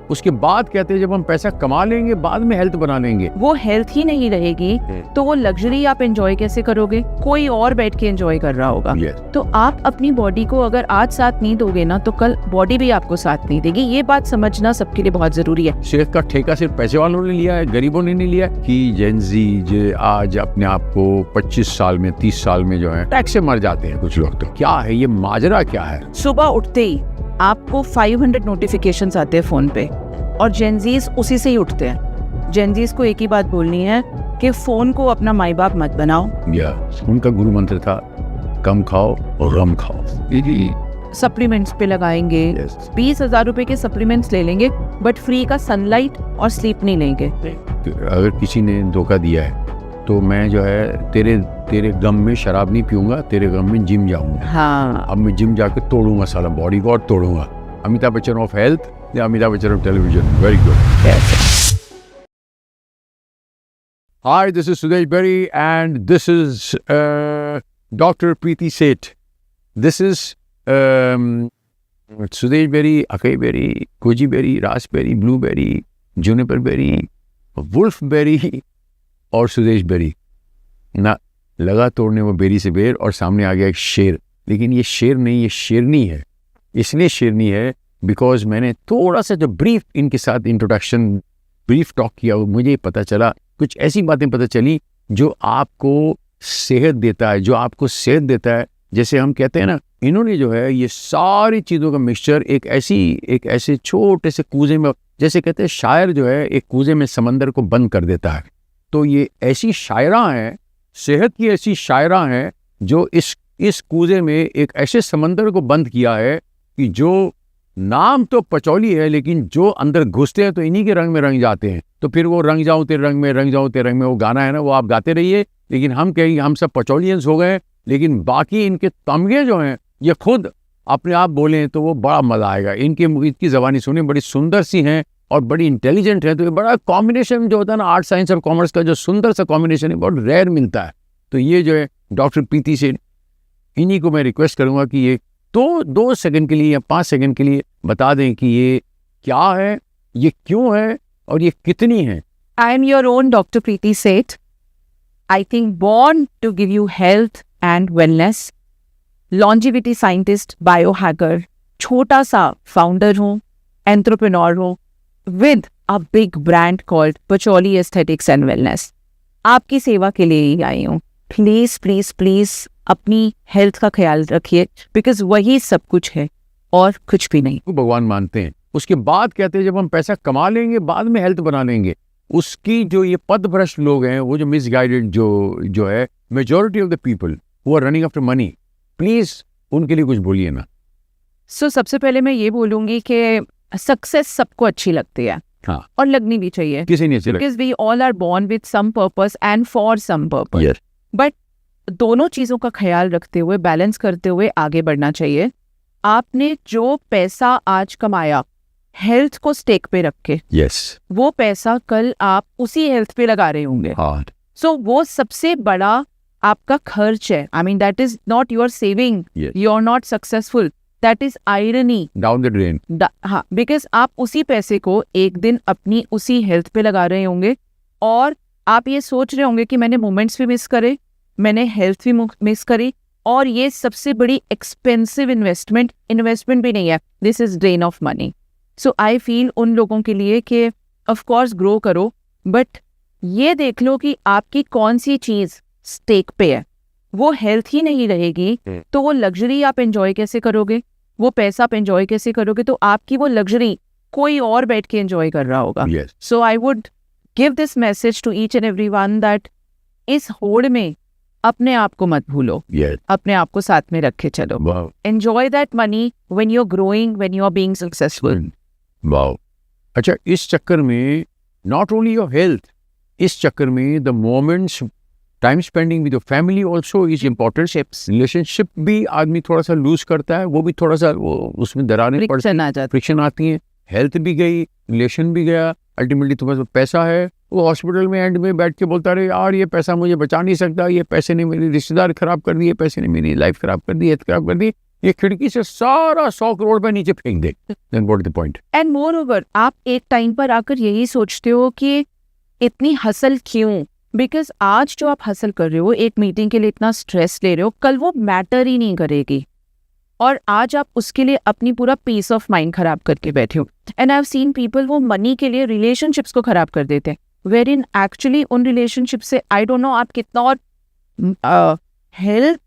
उसके बाद कहते हैं जब हम पैसा कमा लेंगे बाद में हेल्थ बना लेंगे। वो हेल्थ ही नहीं रहेगी तो वो लग्जरी आप एंजॉय कैसे करोगे? कोई और बैठ के एंजॉय कर रहा होगा। तो आप अपनी बॉडी को अगर आज साथ नहीं दोगे ना तो कल बॉडी भी आपको साथ नहीं देगी। ये बात समझना सबके लिए बहुत जरूरी है। सेहत का ठेका सिर्फ पैसे वालों ने लिया है, गरीबों ने नहीं लिया कि जेनजी जो आज अपने आप को 25 साल में 30 साल में जो है टैक्स से मर जाते हैं कुछ लोग। तो क्या है ये माजरा क्या है? सुबह उठते ही आपको 500 नोटिफिकेशंस आते हैं फोन पे और जेनजीज उसी से ही उठते हैं। जेनजीज को एक ही बात बोलनी है कि फोन को अपना माई बाप मत बनाओ। उनका गुरु मंत्र था कम खाओ और गम खाओ। सप्लीमेंट्स पे लगाएंगे, 20,000 रुपए के सप्लीमेंट्स ले लेंगे बट फ्री का सनलाइट और स्लीप नहीं लेंगे। अगर किसी ने धोखा दिया है तो मैं जो है तेरे गम में शराब नहीं पीऊंगा, तेरे गम में जिम जाऊंगा। हाँ, अब मैं जिम जाके तोड़ूंगा साला बॉडी को और तोड़ूंगा। अमिताभ बच्चन ऑफ हेल्थ या Amitabh Bachchan of television. Very good. Hi, this is Sudesh Berry and this is Dr. Preeti Seth. This is Sudesh Berry, Acai Berry, Goji Berry, Raspberry, Blueberry, Juniper Berry, Wolf Berry और Sudesh berry ना लगा तोड़ने वो berry से बेर और सामने आ गया एक शेर। लेकिन ये शेर नहीं, ये शेरनी है। इसलिए शेरनी है बिकॉज मैंने थोड़ा सा जो ब्रीफ इनके साथ इंट्रोडक्शन ब्रीफ टॉक किया मुझे पता चला, कुछ ऐसी बातें पता चली जो आपको सेहत देता है, जो आपको सेहत देता है। जैसे हम कहते हैं ना, इन्होंने जो है ये सारी चीज़ों का मिक्सचर एक ऐसे छोटे से कूजे में, जैसे कहते हैं शायर जो है एक कूजे में समंदर को बंद कर देता है। तो ये ऐसी शायरा हैं, सेहत की ऐसी शायरा हैं जो इस कूजे में एक ऐसे समंदर को बंद किया है कि जो नाम तो पचौली है लेकिन जो अंदर घुसते हैं तो इन्हीं के रंग में रंग जाते हैं। तो फिर वो रंग जाऊं तेरे रंग में, रंग जाऊं तेरे रंग में, वो गाना है ना, वो आप गाते रहिए। लेकिन हम कहेंगे हम सब पचौलियंस हो गए, लेकिन बाकी इनके तमगे जो हैं ये खुद अपने आप बोलें तो वो बड़ा मजा आएगा। इनकी ज़बानी सुने, बड़ी सुंदर सी हैं और बड़ी इंटेलिजेंट है। तो ये बड़ा कॉम्बिनेशन जो होता है ना आर्ट साइंस और कॉमर्स का, जो सुंदर सा कॉम्बिनेशन है, बहुत रेयर मिलता है। तो ये जो है डॉक्टर प्रीति से, इन्हीं को मैं रिक्वेस्ट करूंगा कि ये तो 2 सेकंड के लिए या 5 सेकंड के लिए बता दें कि ये क्या है, ये क्यों है और ये कितनी है। I am your own doctor Preeti Seth. I think born to give you health and wellness, longevity scientist, biohacker, छोटा सा फाउंडर हूँ, एंटरप्रेन्योर हूँ with a big brand called Pacholi Aesthetics and Wellness। आपकी सेवा के लिए ही आई हूँ। प्लीज प्लीज प्लीज अपनी हेल्थ का ख्याल रखिए बिकॉज वही सब कुछ है और कुछ भी नहीं। भगवान मानते हैं, उसके बाद कहते हैं जब हम पैसा कमा लेंगे बाद में हेल्थ बना लेंगे। उसकी जो ये पथभ्रष्ट लोग हैं, वो जो मिसगाइडेड जो है majority of the people who are running after money, please उनके लिए कुछ बोलिए ना। सबसे पहले मैं ये बोलूंगी कि सक्सेस सबको अच्छी लगती है, हाँ, और लगनी भी चाहिए। किसी नहीं अच्छी लगती, because we all are born with some purpose and for some purpose. But दोनों चीजों का ख्याल रखते हुए, बैलेंस करते हुए आगे बढ़ना चाहिए। आपने जो पैसा आज कमाया हेल्थ को स्टेक पे रख के, वो पैसा कल आप उसी हेल्थ पे लगा रहे होंगे। सो वो सबसे बड़ा आपका खर्च है। I mean that is not your saving, you are not successful, that is irony, down the drain. हाँ, बिकॉज आप उसी पैसे को एक दिन अपनी उसी हेल्थ पे लगा रहे होंगे और आप ये सोच रहे होंगे कि मैंने मोमेंट्स भी मिस करे, मैंने हेल्थ भी मिस करी, और ये सबसे बड़ी एक्सपेंसिव इन्वेस्टमेंट भी नहीं है, this is drain of money. So I feel उन लोगों के लिए कि ऑफ कोर्स ग्रो करो, बट ये देख लो कि आपकी कौन सी चीज स्टेक पे है। वो हेल्थ ही नहीं रहेगी तो वो लग्जरी आप एंजॉय कैसे करोगे? वो पैसा आप एंजॉय कैसे करोगे? तो आपकी वो लग्जरी कोई और बैठ के एंजॉय कर रहा होगा। So I would give this message to each and everyone that इस होड़ में अपने आप को मत भूलो, अपने आप को साथ में रखे चलो। Enjoy that money when you are growing, when you are being successful. Wow. अच्छा, इस चक्कर में नॉट ओनली योर हेल्थ, इस चक्कर में the moments time spending with your family also is important. Relationship भी आदमी थोड़ा सा लूज करता है, वो भी थोड़ा सा वो उसमें दरारें फ्रिक्शन आती हैं। हेल्थ भी गई, रिलेशन भी गया, अल्टीमेटली तुम्हारे पास पैसा है, वो हॉस्पिटल में एंड में बैठ के बोलता रहे यार ये पैसा मुझे बचा नहीं सकता, ये पैसे ने मेरी रिश्तेदार खराब कर दिए, पैसे ने मेरी लाइफ खराब कर दी, हेल्थ खराब कर दी। ये खिड़की से सारा 100 करोड़ रुपए नीचे फेंक दे, then what is the point? And more over आप एक टाइम पर आकर यही सोचते हो कि इतनी हसल क्यों, बिकॉज आज जो आप हसल कर रहे हो, एक मीटिंग के लिए इतना स्ट्रेस ले रहे हो, कल वो मैटर ही नहीं करेगी, और आज आप उसके लिए अपनी पूरा पीस ऑफ माइंड खराब करके बैठे हो. And I have seen people वो मनी के लिए रिलेशनशिप्स को खराब कर देते हैं, वेर इन एक्चुअली उन रिलेशनशिप से आई डोंट नो आप कितना और हेल्थ,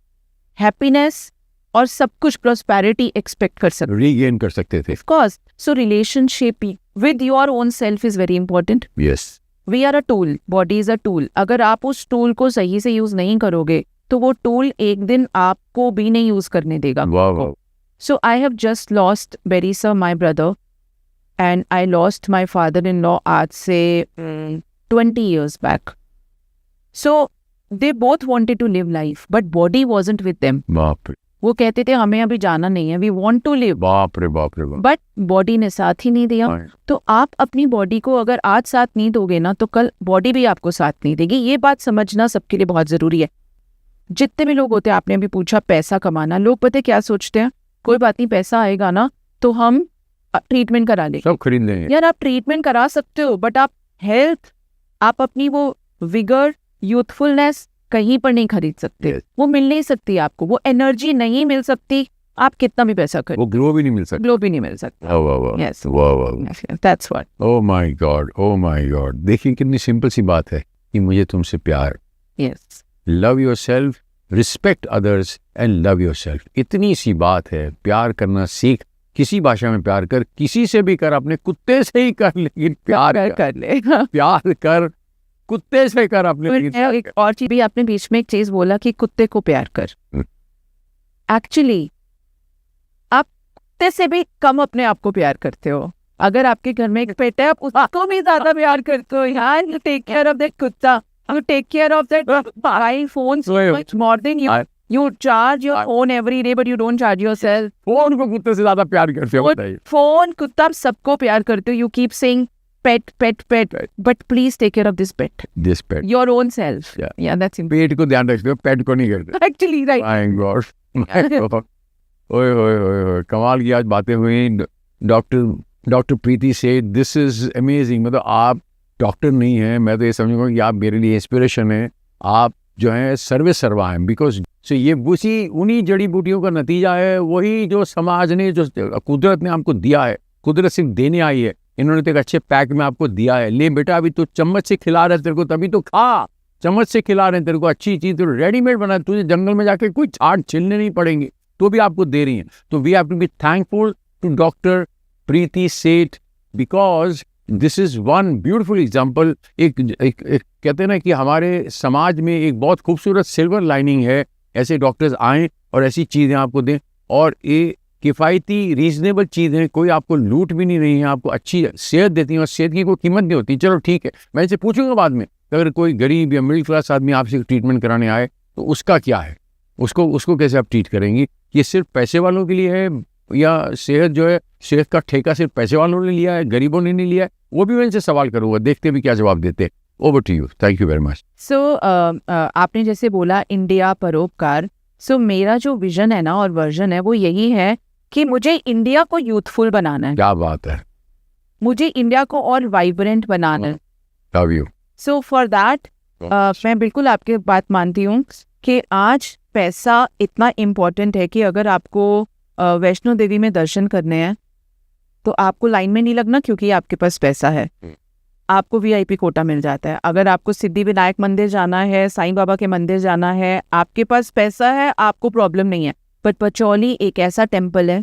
हैप्पीनेस और सब कुछ प्रॉस्पेरिटी एक्सपेक्ट कर सकते. रीगेन कर सकते थे. Of course. So relationship with your own self is very important. Yes. We are a tool. Body is a tool. अगर आप उस टूल को सही से यूज नहीं करोगे तो वो टूल एक दिन आपको भी नहीं यूज करने देगा. वाह वाह. So I have just lost Berry sir, my brother, and I lost my father-in-law आज से 20 years back. So they both wanted to live life, but body wasn't with them. बाप रे वो कहते थे हमें अभी जाना नहीं है, वी वॉन्ट टू लिव, बाप रे बाप रे बाप. बट बॉडी ने साथ ही नहीं दिया. तो आप अपनी बॉडी को अगर आज साथ नहीं दोगे ना तो कल बॉडी भी आपको साथ नहीं देगी. ये बात समझना सबके लिए बहुत जरूरी है. जितने भी लोग होते हैं, आपने भी पूछा पैसा कमाना, लोग पता है क्या सोचते हैं, कोई बात नहीं पैसा आएगा ना तो हम ट्रीटमेंट करा लेंगे. सब खरीद लेंगे. यार आप ट्रीटमेंट करा सकते हो, बट आप हेल्थ, आप अपनी वो विगर, यूथफुलनेस कहीं पर नहीं खरीद सकते. Yes. वो मिल नहीं सकती आपको, वो एनर्जी नहीं मिल सकती, आप कितना भी पैसा करो, वो ग्लो भी नहीं मिल सकता. ग्लो भी नहीं मिल सकता. वाह वाह वाह. Yes. वाह वाह. That's what. Oh my God, oh my God. देखिए कितनी सिंपल सी बात है कि मुझे तुमसे प्यार. Yes. Love yourself, respect others and love yourself. इतनी सी बात है. प्यार करना सीख. किसी भाषा में प्यार कर, किसी से भी कर, अपने कुत्ते से ही कर, लेकिन प्यार कर ले. प्यार कर, कुत्ते से कर अपने. एक और चीज भी आपने बीच में एक चीज बोला कि कुत्ते को प्यार कर. एक्चुअली आप कुत्ते से भी कम अपने आप को प्यार करते हो. अगर आपके घर में एक पेट है, आप उसको भी ज्यादा प्यार करते हो. यार you take care of that कुत्ता, you take care of that mobile phone much more than you charge your phone every day but you don't charge yourself. Phone को कुत्ते से ज्यादा प्यार करते हो. बताइए. फोन कुत्ता आप सबको प्यार करते हो. You keep saying pet, pet, pet, but please take care of this pet. This pet. Your own self. Yeah. Yeah, that's important. पेट को ध्यान रखते हो, पेट को नहीं करते. Actually, right. My God. ओए ओए ओए ओए, कमाल की आज बातें हुई. डॉक्टर प्रीति से दिस इज अमेजिंग. मतलब आप डॉक्टर नहीं हैं, मैं तो ये समझूंगा कि आप मेरे लिए इंस्पिरेशन है. आप जो है सर्वे सर्वा हैं, बिकॉज सो ये उन्हीं जड़ी बूटियों का नतीजा है. वही जो समाज ने, जो कुदरत ने आपको दिया है. कुदरत सिर्फ देने आई है, इन्होंने तो एक अच्छे पैक में आपको दिया है. ले बेटा, अभी तो चम्मच से खिला रहे तेरे को, तभी तो खा. चम्मच से खिला रहे हैं तेरे को, अच्छी चीज तो रेडीमेड बना. तुझे जंगल में जाके कोई छाट छिलने नहीं पड़ेंगे, तो भी आपको दे रही हैं. तो we have to be thankful to doctor Preeti Seth, because this is one beautiful example. एक कहते हैं ना कि हमारे समाज में एक बहुत खूबसूरत सिल्वर लाइनिंग है. ऐसे डॉक्टर्स आएँ और ऐसी चीज़ें आपको दें, और ये किफ़ायती रीजनेबल चीज़ें, कोई आपको लूट भी नहीं रही है, आपको अच्छी सेहत देती हैं, और सेहत की कोई कीमत नहीं होती. चलो ठीक है, मैं इसे पूछूंगा बाद में, अगर कोई गरीब या मिडिल क्लास आदमी आपसे ट्रीटमेंट कराने आए तो उसका क्या है, उसको कैसे आप ट्रीट करेंगी? ये सिर्फ पैसे वालों के लिए है, या सेहत जो है, सेहत का ठेका सिर्फ पैसे वालों ने लिया है, गरीबों ने नहीं लिया है? वो भी मैं इनसे सवाल करूँगा, देखते भी क्या जवाब देते. Over to you. Thank you very much. So आपने जैसे बोला इंडिया परोपकार. सो मेरा जो विजन है ना और वर्जन है वो यही है कि मुझे इंडिया को यूथफुल बनाना है. क्या बात है. मुझे इंडिया को और वाइब्रेंट बनाना है. Love you. So for that मैं बिल्कुल आपकी बात मानती हूँ कि आज पैसा इतना इम्पोर्टेंट है कि अगर आपको वैष्णो देवी में दर्शन करने हैं तो आपको लाइन में नहीं लगना, क्योंकि आपके पास पैसा है. आपको वीआईपी कोटा मिल जाता है. अगर आपको सिद्धि विनायक मंदिर जाना है, साईं बाबा के मंदिर जाना है, आपके पास पैसा है, आपको प्रॉब्लम नहीं है. बट पचौली एक ऐसा टेम्पल है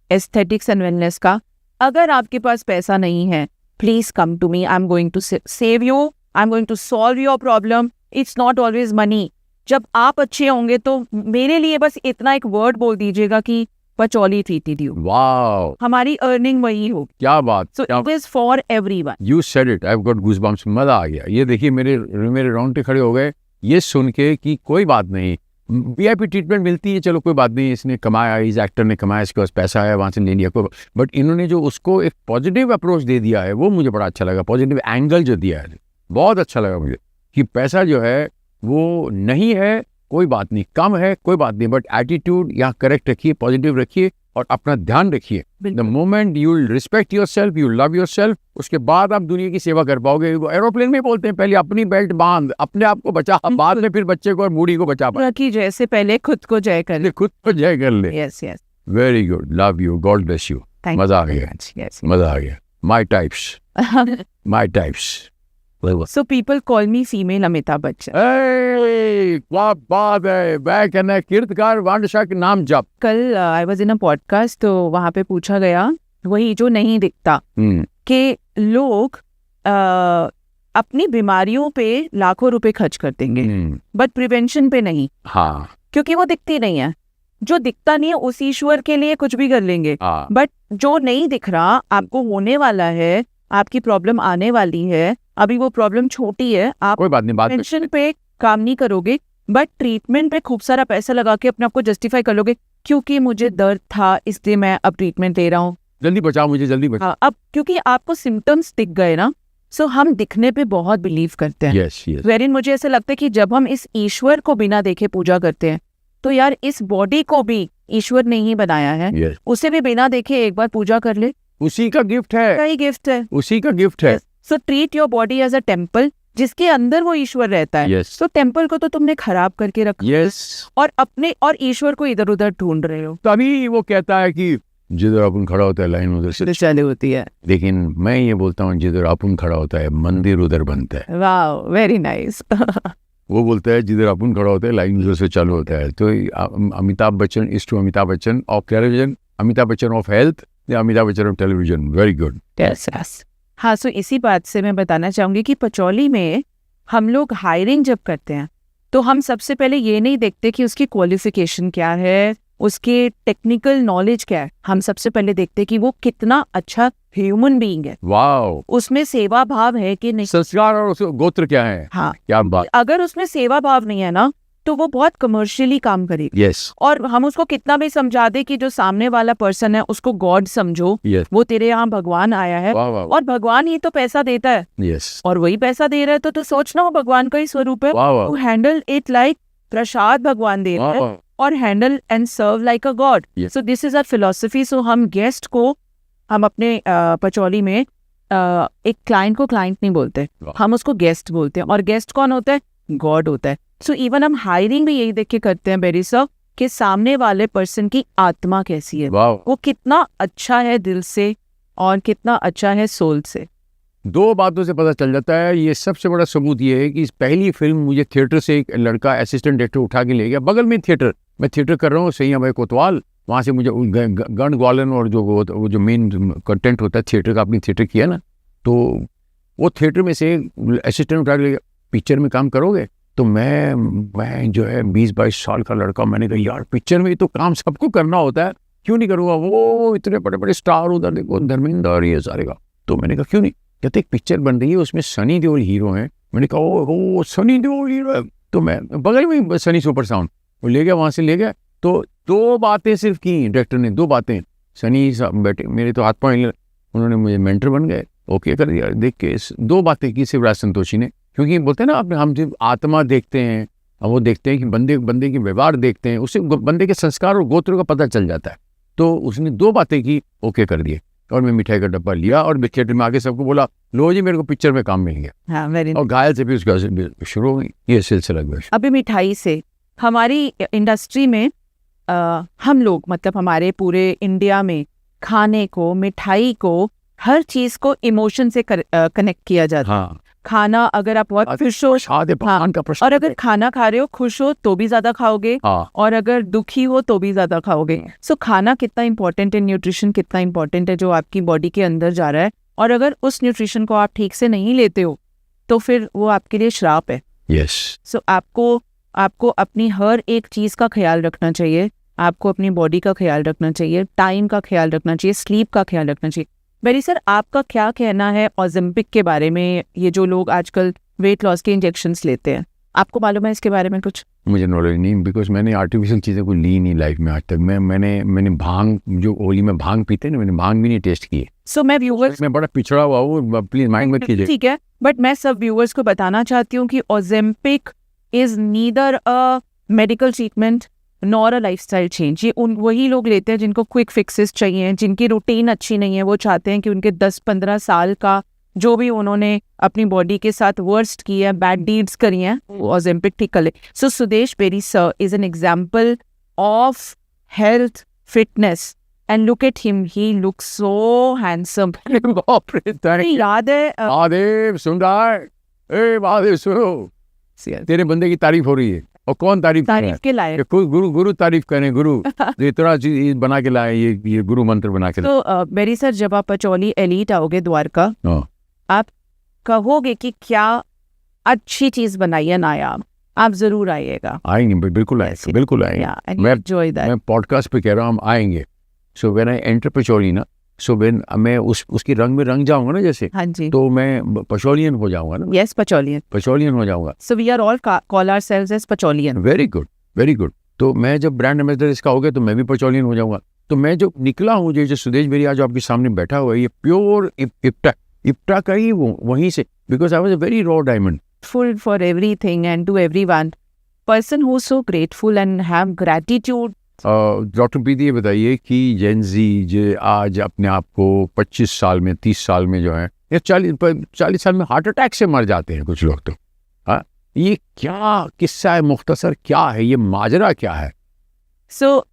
एस्थेटिक्स एंड वेलनेस का. अगर आपके पास पैसा नहीं है, please come to me. I am going to save you, I am going to solve your problem. It's not always money. जब आप अच्छे होंगे तो मेरे लिए बस इतना एक वर्ड बोल दीजिएगा कि पचौली ट्रीटेड यू. वाओ. हमारी अर्निंग वही हो. क्या बात. So it is for everyone. You said it. I have got goosebumps. मजा आ गया. ये देखिए मेरे रोंगटे खड़े हो गए ये सुन के कि कोई बात नहीं, वीआईपी ट्रीटमेंट मिलती है, चलो कोई बात नहीं, इसने कमाया, इस एक्टर ने कमाया, इसके पास पैसा है, वहाँ से ले लिया को. बट इन्होंने जो उसको एक पॉजिटिव अप्रोच दे दिया है वो मुझे बड़ा अच्छा लगा. पॉजिटिव एंगल जो दिया है बहुत अच्छा लगा मुझे, कि पैसा जो है वो नहीं है कोई बात नहीं, कम है कोई बात नहीं, बट एटीट्यूड यहाँ करेक्ट रखिए, पॉजिटिव रखिए और अपना ध्यान रखिए। The moment you will respect your self, you love your self, उसके बाद आप दुनिया की सेवा कर पाओगे। एरोप्लेन में बोलते हैं पहले अपनी बेल्ट बांध, अपने आप को बचा, बाद में फिर बच्चे को और बूढ़ी को बचा पाए। कि जैसे पहले खुद को जय कर ले। खुद को जय कर ले। Yes yes, very good, love you, God bless you. Thank मजा आ गया, यस। मजा आ गया। माई टाइप्स, माई types. So people call me female Amitabh Bachchan. क्या बात है, मैं कहना कीर्तकार वांडशा के नाम जप। कल I was in a podcast, तो वहां पे पूछा गया वही जो नहीं दिखता कि लोग अपनी बीमारियों पे लाखों रुपए खर्च कर देंगे बट प्रिवेंशन पे नहीं। हाँ, क्योंकि वो दिखती नहीं है। जो दिखता नहीं है उस ईश्वर के लिए कुछ भी कर लेंगे। हाँ, बट जो नहीं दिख रहा, आपको होने वाला है, आपकी प्रॉब्लम आने वाली है, अभी वो प्रॉब्लम छोटी है, आप कोई बात नहीं, बात प्रिवेंशन पे काम नहीं करोगे बट ट्रीटमेंट पे खूब सारा पैसा लगा के अपने आप को जस्टिफाई कर लोगे, क्योंकि मुझे दर्द था इसलिए मैं अब ट्रीटमेंट ले रहा हूँ। जल्दी बचाओ मुझे, जल्दी बचाओ। हाँ, अब क्योंकि आपको सिम्टम्स दिख गए ना, सो हम दिखने पे बहुत बिलीव करते हैं। यस यस, वेरिन मुझे ऐसा लगता है कि जब हम इस ईश्वर को बिना देखे पूजा करते हैं, तो यार इस बॉडी को भी ईश्वर ने ही बनाया है, यस, उसे भी बिना देखे एक बार पूजा कर ले, उसी का गिफ्ट है, कई गिफ्ट है। उसी का गिफ्ट है। So treat your body as a temple, जिसके अंदर वो ईश्वर रहता है। यस तो टेम्पल को तो तुमने खराब करके रखा यस, और अपने और ईश्वर को इधर उधर ढूंढ रहे हो। तभी वो कहता है कि जिधर अपन खड़ा होता है लाइन उधर से, चालू होती है। लेकिन मैं ये बोलता हूँ जिधर अपन खड़ा होता है मंदिर उधर बनता है। वाह, वेरी नाइस। वो बोलता है जिधर अपन खड़ा होता है लाइन उधर से चालू होता है। तो Amitabh Bachchan is two Amitabh Bachchan of television, Amitabh Bachchan of health, या Amitabh Bachchan of television. Very good. हाँ, सो इसी बात से मैं बताना चाहूंगी कि पचौली में हम लोग हायरिंग जब करते हैं तो हम सबसे पहले ये नहीं देखते कि उसकी क्वालिफिकेशन क्या है, उसके टेक्निकल नॉलेज क्या है। हम सबसे पहले देखते कि वो कितना अच्छा ह्यूमन बीइंग है, वाओ, उसमें सेवा भाव है कि नहीं। संस्कार और उसका गोत्र क्या है। हाँ, क्या बात। अगर उसमें सेवा भाव नहीं है ना, तो वो बहुत कमर्शियली काम करेगी। यस और हम उसको कितना भी समझा दे कि जो सामने वाला पर्सन है उसको गॉड समझो, यस, वो तेरे यहाँ भगवान आया है, वाह वाह, और भगवान ही तो पैसा देता है, यस, और वही पैसा दे रहा है, तो सोचना वो भगवान का ही स्वरूप है। वाह वाह, to handle it like prasad भगवान दे रहा वाह है, वाह, और handle and serve like a god. Yes. So this is our philosophy. So हम गेस्ट को, हम अपने पचौली में एक क्लाइंट को क्लाइंट नहीं बोलते, वाह। हम उसको गेस्ट बोलते हैं, और गेस्ट कौन होता है? गॉड होता है। सो इवन हम हायरिंग भी यही देख के करते हैं बेरी सर, कि सामने वाले पर्सन की आत्मा कैसी है, वाह। वो कितना अच्छा है दिल से और कितना अच्छा है सोल से। दो बातों से पता चल जाता है। ये सबसे बड़ा सबूत ये है कि इस पहली फिल्म मुझे थिएटर से एक लड़का असिस्टेंट डायरेक्टर उठा के ले गया, बगल में थिएटर, मैं थिएटर कर रहा हूँ सही भाई कोतवाल, वहाँ से मुझे गण ग्वालन और जो वो जो मेन कंटेंट होता है थिएटर का, अपनी थिएटर किया ना, तो वो थिएटर में से असिस्टेंट उठा के ले गया, पिक्चर में काम करोगे? तो मैं जो है 20-22 साल का लड़का, मैंने कहा यार पिक्चर में तो काम सबको करना होता है, क्यों नहीं करूँगा? वो इतने बड़े बड़े स्टार उधर देखो, धर्मेंद्र और ये सारे का। तो मैंने कहा क्यों नहीं? कहते एक पिक्चर बन रही है उसमें सनी देओल हीरो हैं। मैंने कहा ओ सनी देओल हीरो है। तो मैं बगल में सनी सुपर साउंड, वो ले गया, वहाँ से ले गया। तो दो बातें सिर्फ की डायरेक्टर ने, दो बातें। सनी साहब बैठे, मेरे तो हाथ पाँव, उन्होंने मुझे मेंटर बन गए, ओके कर दिया देख के। दो बातें की शिवराज संतोषी ने, क्योंकि बोलते हैं ना आपने, हम सिर्फ आत्मा देखते हैं, हम वो देखते हैं कि बंदे के व्यवहार देखते हैं, उससे बंदे के संस्कार और गोत्र का पता चल जाता है। तो उसने दो बातें की, ओके कर दिए, और मैं मिठाई का डब्बा लिया और थिएटर में आके सबको बोला लो जी मेरे को पिक्चर में काम मिल गया। हाँ, वेरी। और घायल से भी उसका शुरू हो गई ये सिलसिला। अभी मिठाई से हमारी इंडस्ट्री में हम लोग, मतलब हमारे पूरे इंडिया में खाने को, मिठाई को, हर चीज को इमोशन से कनेक्ट किया जाता है। हाँ, खाना अगर आप बहुत खुश हो, भगवान का प्रसाद, और अगर खाना खा रहे हो खुश हो तो भी ज्यादा खाओगे, हाँ, और अगर दुखी हो तो भी ज्यादा खाओगे। सो खाना कितना इंपॉर्टेंट है, न्यूट्रिशन कितना इंपॉर्टेंट है जो आपकी बॉडी के अंदर जा रहा है, और अगर उस न्यूट्रिशन को आप ठीक से नहीं लेते हो तो फिर वो आपके लिए श्राप है। यस। सो आपको अपनी हर एक चीज का ख्याल रखना चाहिए, आपको अपनी बॉडी का ख्याल रखना चाहिए, टाइम का ख्याल रखना चाहिए, स्लीप का ख्याल रखना चाहिए। बेरी सर, आपका क्या कहना है ओलंपिक के बारे में? ये जो लोग आजकल वेट लॉस के इंजेक्शंस लेते हैं, आपको मालूम है इसके बारे में कुछ? मुझे नॉलेज नहीं, बिकॉज मैंने आर्टिफिशियल चीज़ें को ली नहीं लाइफ में आज तक। मैंने भांग, जो होली में भांग पीते हैं ना, मैंने भांग भी नहीं टेस्ट की है। सो मैं व्यूअर्स, मैं बड़ा पिछड़ा हुआ हूँ, प्लीज माइंड मत कीजिए। ठीक है, बट मैं सब व्यूअर्स को बताना चाहती हूँ कि Olympic is neither a medical treatment nor a lifestyle change. ये वही लोग लेते हैं जिनको क्विक फिक्सेस चाहिए, जिनकी रूटीन अच्छी नहीं है। वो चाहते हैं कि उनके 10-15 साल का जो भी उन्होंने अपनी बॉडी के साथ वर्स्ट किया है, बैड डीड्स करी हैं, वो ऑजेम्पिक ठीक कर ले। So Sudesh Berry sir is an example of health, fitness, and look at him, he looks so handsome. बाप रे, thank you. याद है महादेव सुन रहा है? ए महादेव सुनो, तेरे बंदे की तारीफ हो रही है। और कौन तारीफ कर रहा है? तारीफ के लायक। गुरु तारीफ करें, गुरु जो इतना चीज बना के लाए, ये गुरु मंत्र बना के लाए। तो बेरी सर, जब आप पचौली एलीट आओगे द्वारका, हाँ। आप कहोगे कि क्या अच्छी चीज बनाई है नायाब, आप जरूर आइएगा। आएंगे, बिल्कुल आएंगे, बिल्कुल आएंगे। मैं पॉडकास्ट पे कह रहा हूँ हम आएंगे। सो व्हेन आई एंटर पचौली ना, सो व्हेन मैं उसकी रंग में रंग जाऊंगा ना, जैसे हाँ जी, तो मैं पचौलियन हो जाऊंगा ना। यस, पचौलियन हो जाऊंगा। So we are all call ourselves as पचौलियन। Very good, very good. तो मैं जब ब्रांड एम्बेसडर इसका हो गया तो मैं भी पचौलियन हो जाऊंगा। तो मैं जो निकला हूँ, जो सुदेश बेरी आज आपके सामने बैठा हुआ है, ये प्योर इप्टा का ही वहीं से, because I was a very raw diamond. Full for everything and to everyone. Person who's so grateful and have gratitude. Doctor Preeti, ये बताइए कि जेनजी जो आज अपने आप को 25 साल में, 30 साल में जो है, या 40 साल में हार्ट अटैक से मर जाते हैं कुछ लोग, तो हाँ, ये क्या किस्सा है? मुख्तसर क्या है ये माजरा, क्या है? So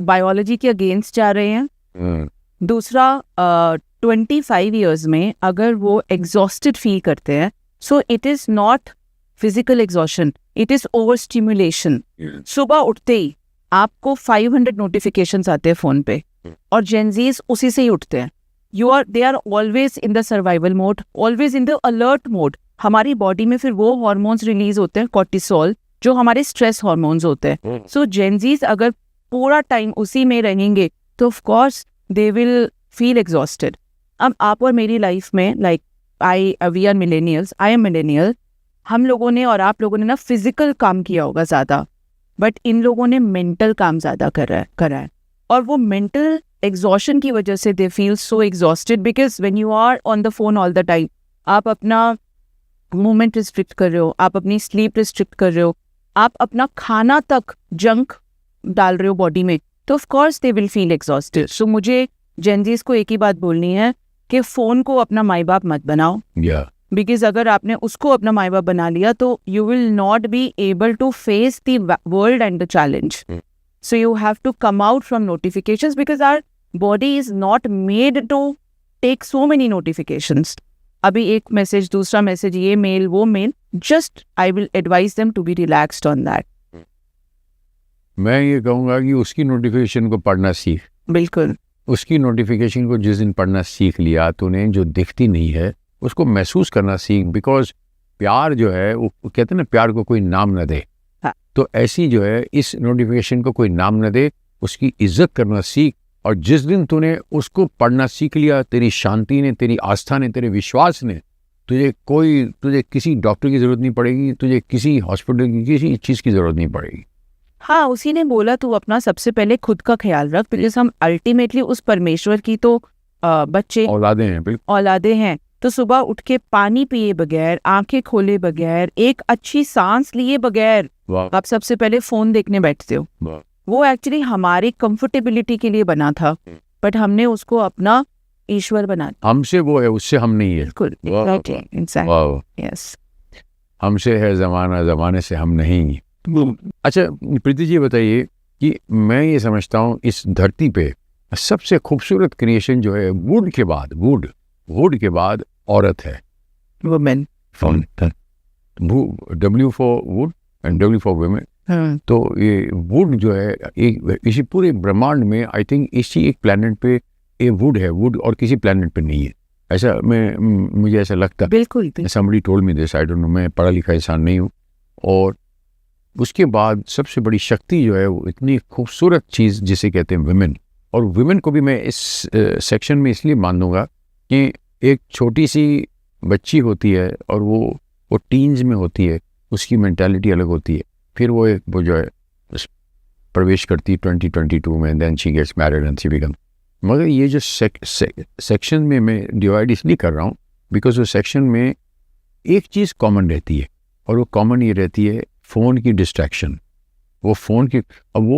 बायोलॉजी के अगेंस्ट जा रहे हैं। दूसरा, 25 years में अगर वो एग्जॉस्टेड फील करते हैं, so it is not physical exhaustion, it is over stimulation. सुबह उठते ही आपको 500 नोटिफिकेशंस आते हैं फोन पे, और जेनजीज उसी से ही उठते हैं। They are always in the survival mode, always in the alert mode. हमारी बॉडी में फिर वो हार्मोन्स रिलीज होते हैं, कॉर्टिसोल, जो हमारे स्ट्रेस हार्मोन्स होते हैं। सो जेनजीज अगर पूरा टाइम उसी में रहेंगे तो of course they will feel exhausted. अब आप और मेरी लाइफ में, like we are millennials, I am millennial, हम लोगों ने और आप लोगों ने ना फिजिकल काम किया होगा ज़्यादा, बट इन लोगों ने मेंटल काम ज़्यादा करा है। और वो मेंटल एग्जॉशन की वजह से they feel so exhausted, because when you are on the phone all the time, आप अपना मूवमेंट रिस्ट्रिक्ट कर रहे हो, आप अपनी स्लीप रिस्ट्रिक्ट कर रहे हो, आप अपना खाना तक जंक डाल रहे हो बॉडी में, तो of course they will feel exhausted. So मुझे जेनजीज को एक ही बात बोलनी है कि फ़ोन को अपना माई बाप मत बनाओ, बिकॉज अगर आपने उसको अपना माई बाप बना लिया तो you will not be able to face the world and the challenge. So you have to come out from notifications, because our body is not made to take so many notifications. अभी एक message, दूसरा message, ये mail, वो mail, just I will advise them to be relaxed on that. मैं ये कहूँगा कि उसकी नोटिफिकेशन को पढ़ना सीख। बिल्कुल, उसकी नोटिफिकेशन को जिस दिन पढ़ना सीख लिया तो उन्हें जो दिखती नहीं है उसको महसूस करना सीख। बिकॉज प्यार जो है वो कहते हैं ना, प्यार को कोई नाम न दे। हाँ। तो ऐसी जो है इस नोटिफिकेशन को कोई नाम न दे, उसकी इज्जत करना सीख। और जिस दिन तूने उसको पढ़ना सीख लिया, तेरी शांति ने, तेरी आस्था ने, तेरे विश्वास ने, तुझे किसी डॉक्टर की ज़रूरत नहीं पड़ेगी, तुझे किसी हॉस्पिटल की किसी चीज़ की ज़रूरत नहीं पड़ेगी। हाँ, उसी ने बोला तू अपना सबसे पहले खुद का ख्याल रख, बिकॉज हम अल्टीमेटली उस परमेश्वर की तो बच्चे, औलादे हैं। बिल्कुल औलादे हैं। तो सुबह उठ के पानी पिए बगैर, आंखें खोले बगैर, एक अच्छी सांस लिए बगैर आप सबसे पहले फोन देखने बैठते हो। वो एक्चुअली हमारी कंफर्टेबिलिटी के लिए बना था, बट हमने उसको अपना ईश्वर बना। हमसे वो है, उससे हम नहीं है। बिल्कुल, यस, हमसे है ज़माना, ज़माने से हम नहीं। अच्छा प्रीति जी, बताइए कि मैं ये समझता हूँ इस धरती पे सबसे खूबसूरत क्रिएशन जो है वुड के बाद, वुड के बाद औरत है, women. W for would and W for women. तो ये वुड जो है एक इसी पूरे ब्रह्मांड में, आई थिंक इसी एक प्लेनेट पे ये वुड है, वुड और किसी प्लेनेट पे नहीं है। ऐसा मुझे ऐसा लगता है। बिल्कुल, somebody told me this, I don't know, मैं पढ़ा लिखा इंसान नहीं हूँ। और उसके बाद सबसे बड़ी शक्ति जो है वो इतनी खूबसूरत चीज़ जिसे कहते हैं वुमेन। और वुमेन को भी मैं इस सेक्शन में इसलिए मान दूंगा कि एक छोटी सी बच्ची होती है और वो टीन्स में होती है, उसकी मेंटालिटी अलग होती है। फिर वो जो है प्रवेश करती है 2022 में, then she gets married and she become. मगर ये जो सेक्शन में मैं डिवाइड इसलिए कर रहा हूँ बिकॉज वो सेक्शन में एक चीज़ कॉमन रहती है, और वो कॉमन ये रहती है फ़ोन की डिस्ट्रैक्शन। वो फ़ोन की, अब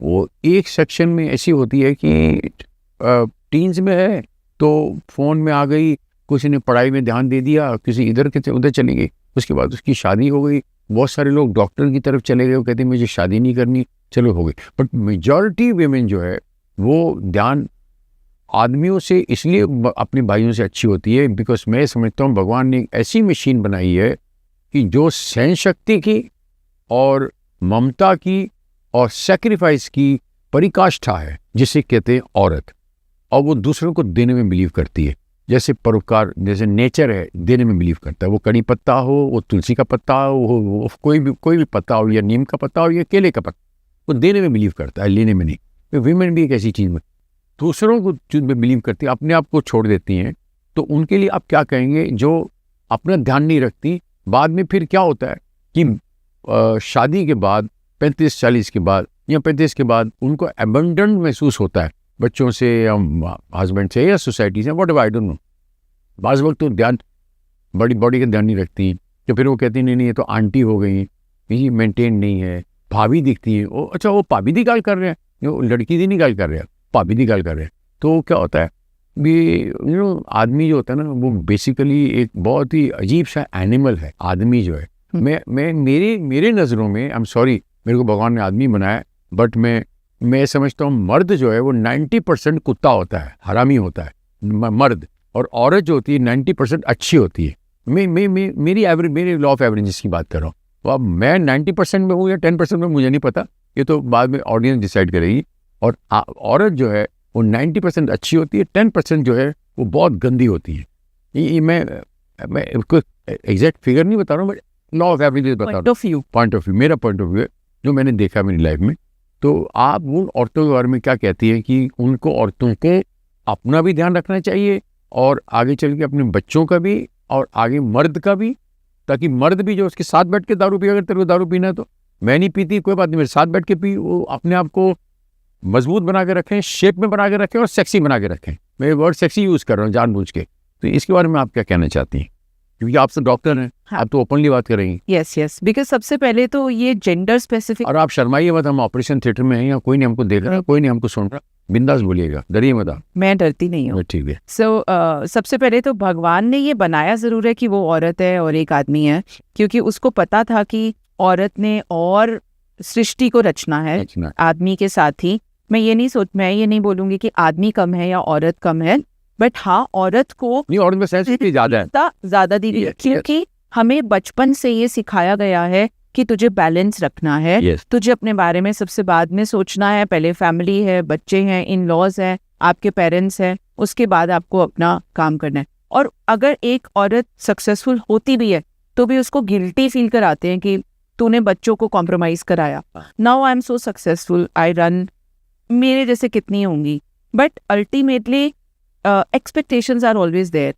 वो एक सेक्शन में ऐसी होती है कि टीन्स में है तो फ़ोन में आ गई, किसी ने पढ़ाई में ध्यान दे दिया, किसी इधर के उधर चली गई, उसके बाद उसकी शादी हो गई, बहुत सारे लोग डॉक्टर की तरफ चले गए, वो कहते हैं मुझे शादी नहीं करनी, चलो हो गई। बट मेजॉरिटी वीमेन जो है वो ध्यान आदमियों से इसलिए अपने भाइयों से अच्छी होती है, बिकॉज मैं समझता हूँ भगवान ने एक ऐसी मशीन बनाई है कि जो सहन शक्ति की और ममता की और सेक्रीफाइस की परिकाष्ठा है, जिसे कहते हैं औरत, और वो दूसरों को देने में बिलीव करती है। जैसे परोपकार, जैसे नेचर है, देने में बिलीव करता है। वो कड़ी पत्ता हो, वो तुलसी का पत्ता हो, वो कोई भी पत्ता हो, या नीम का पत्ता हो, या केले का पत्ता, वो देने में बिलीव करता है, लेने में नहीं। तो वीमेन भी एक ऐसी चीज़ में दूसरों को चीज़ में बिलीव करती है, अपने आप को छोड़ देती हैं। तो उनके लिए आप क्या कहेंगे जो अपना ध्यान नहीं रखती? बाद में फिर क्या होता है कि शादी के बाद 35-40 के बाद या 35 के बाद उनको एबंडन महसूस होता है, बच्चों से या हस्बैंड से या सोसाइटी से, व्हाटएवर, आई डोंट नो। बाज़ वक्त तो ध्यान बॉडी का ध्यान नहीं रखती, तो फिर वो कहती नहीं ये तो आंटी हो गई, ये मेंटेन नहीं है। भाभी दिखती है, वो अच्छा वो भाभी की गाल कर रहे हैं, वो लड़की की नहीं गाल कर रहे हैं, भाभी की गाल कर रहे हैं। तो क्या होता है भी आदमी जो होता है ना, वो बेसिकली एक बहुत ही अजीब सा एनिमल है। आदमी जो है, मैं मेरे नज़रों में, आई एम सॉरी, मेरे को भगवान ने आदमी बनाया, बट मैं समझता हूँ मर्द जो है वो 90% कुत्ता होता है, हरामी होता है मर्द, और औरत जो होती है 90% अच्छी होती है। मेरी लॉ ऑफ एवरेजेस की बात कर रहा हूँ। तो अब मैं 90% में हूँ या 10% में, मुझे नहीं पता, ये तो बाद में ऑडियंस डिसाइड करेगी। और औरत जो है वो 90% अच्छी होती है, 10% जो है वो बहुत गंदी होती है। ये मैं कोई एग्जैक्ट फिगर नहीं बता रहा हूँ, बट लॉ ऑफ एवरेजेस बता रहा हूँ, पॉइंट ऑफ व्यू, मेरा पॉइंट ऑफ व्यू है जो मैंने देखा मेरी लाइफ में। तो आप उन औरतों के बारे में क्या कहती हैं कि उनको, औरतों को अपना भी ध्यान रखना चाहिए और आगे चल के अपने बच्चों का भी, और आगे मर्द का भी, ताकि मर्द भी जो उसके साथ बैठ के दारू पी, अगर तेरे को दारू पीना है तो, मैं नहीं पीती कोई बात नहीं, मेरे साथ बैठ के पी, वो अपने आप को मजबूत बना के रखें, शेप में बना के रखें और सेक्सी बना के रखें। मैं वर्ड सेक्सी यूज़ कर रहा हूँ जानबूझ के। तो इसके बारे में आप क्या कहना चाहती हैं, क्योंकि आप तो डॉक्टर हैं, हाँ। आप तो ओपनली बात करेंगी। यस, बिकॉज सबसे पहले तो ये जेंडर स्पेसिफिक, और आप शर्माइए मत, हम ऑपरेशन थिएटर में हैं, या कोई नहीं हमको देख रहा, कोई नहीं हमको सुन रहा, बिंदास बोलिएगा, डरिए मत आप। मैं डरती नहीं हूँ। ठीक है। सो सबसे पहले तो भगवान ने ये बनाया ज़रूर है कि वो औरत है और एक आदमी है, क्योंकि उसको पता था कि औरत ने और सृष्टि को रचना है आदमी के साथ ही। मैं ये नहीं बोलूंगी कि आदमी कम है या औरत कम है, बट हाँ, औरत को नहीं, औरत में सेंसिटिविटी ज़्यादा दी है, क्योंकि हमें बचपन से ये सिखाया गया है कि तुझे बैलेंस रखना है। Yes. तुझे अपने बारे में सबसे बाद में सोचना है, पहले फैमिली है, बच्चे हैं, इन लॉज हैं, आपके पेरेंट्स हैं, उसके बाद आपको अपना काम करना है। और अगर एक औरत सक्सेसफुल होती भी है तो भी उसको गिल्टी फील कराते हैं कि तूने बच्चों को कॉम्प्रोमाइज कराया। Now I am so successful, I run, मेरे जैसे कितनी होंगी, but ultimately expectations are always there.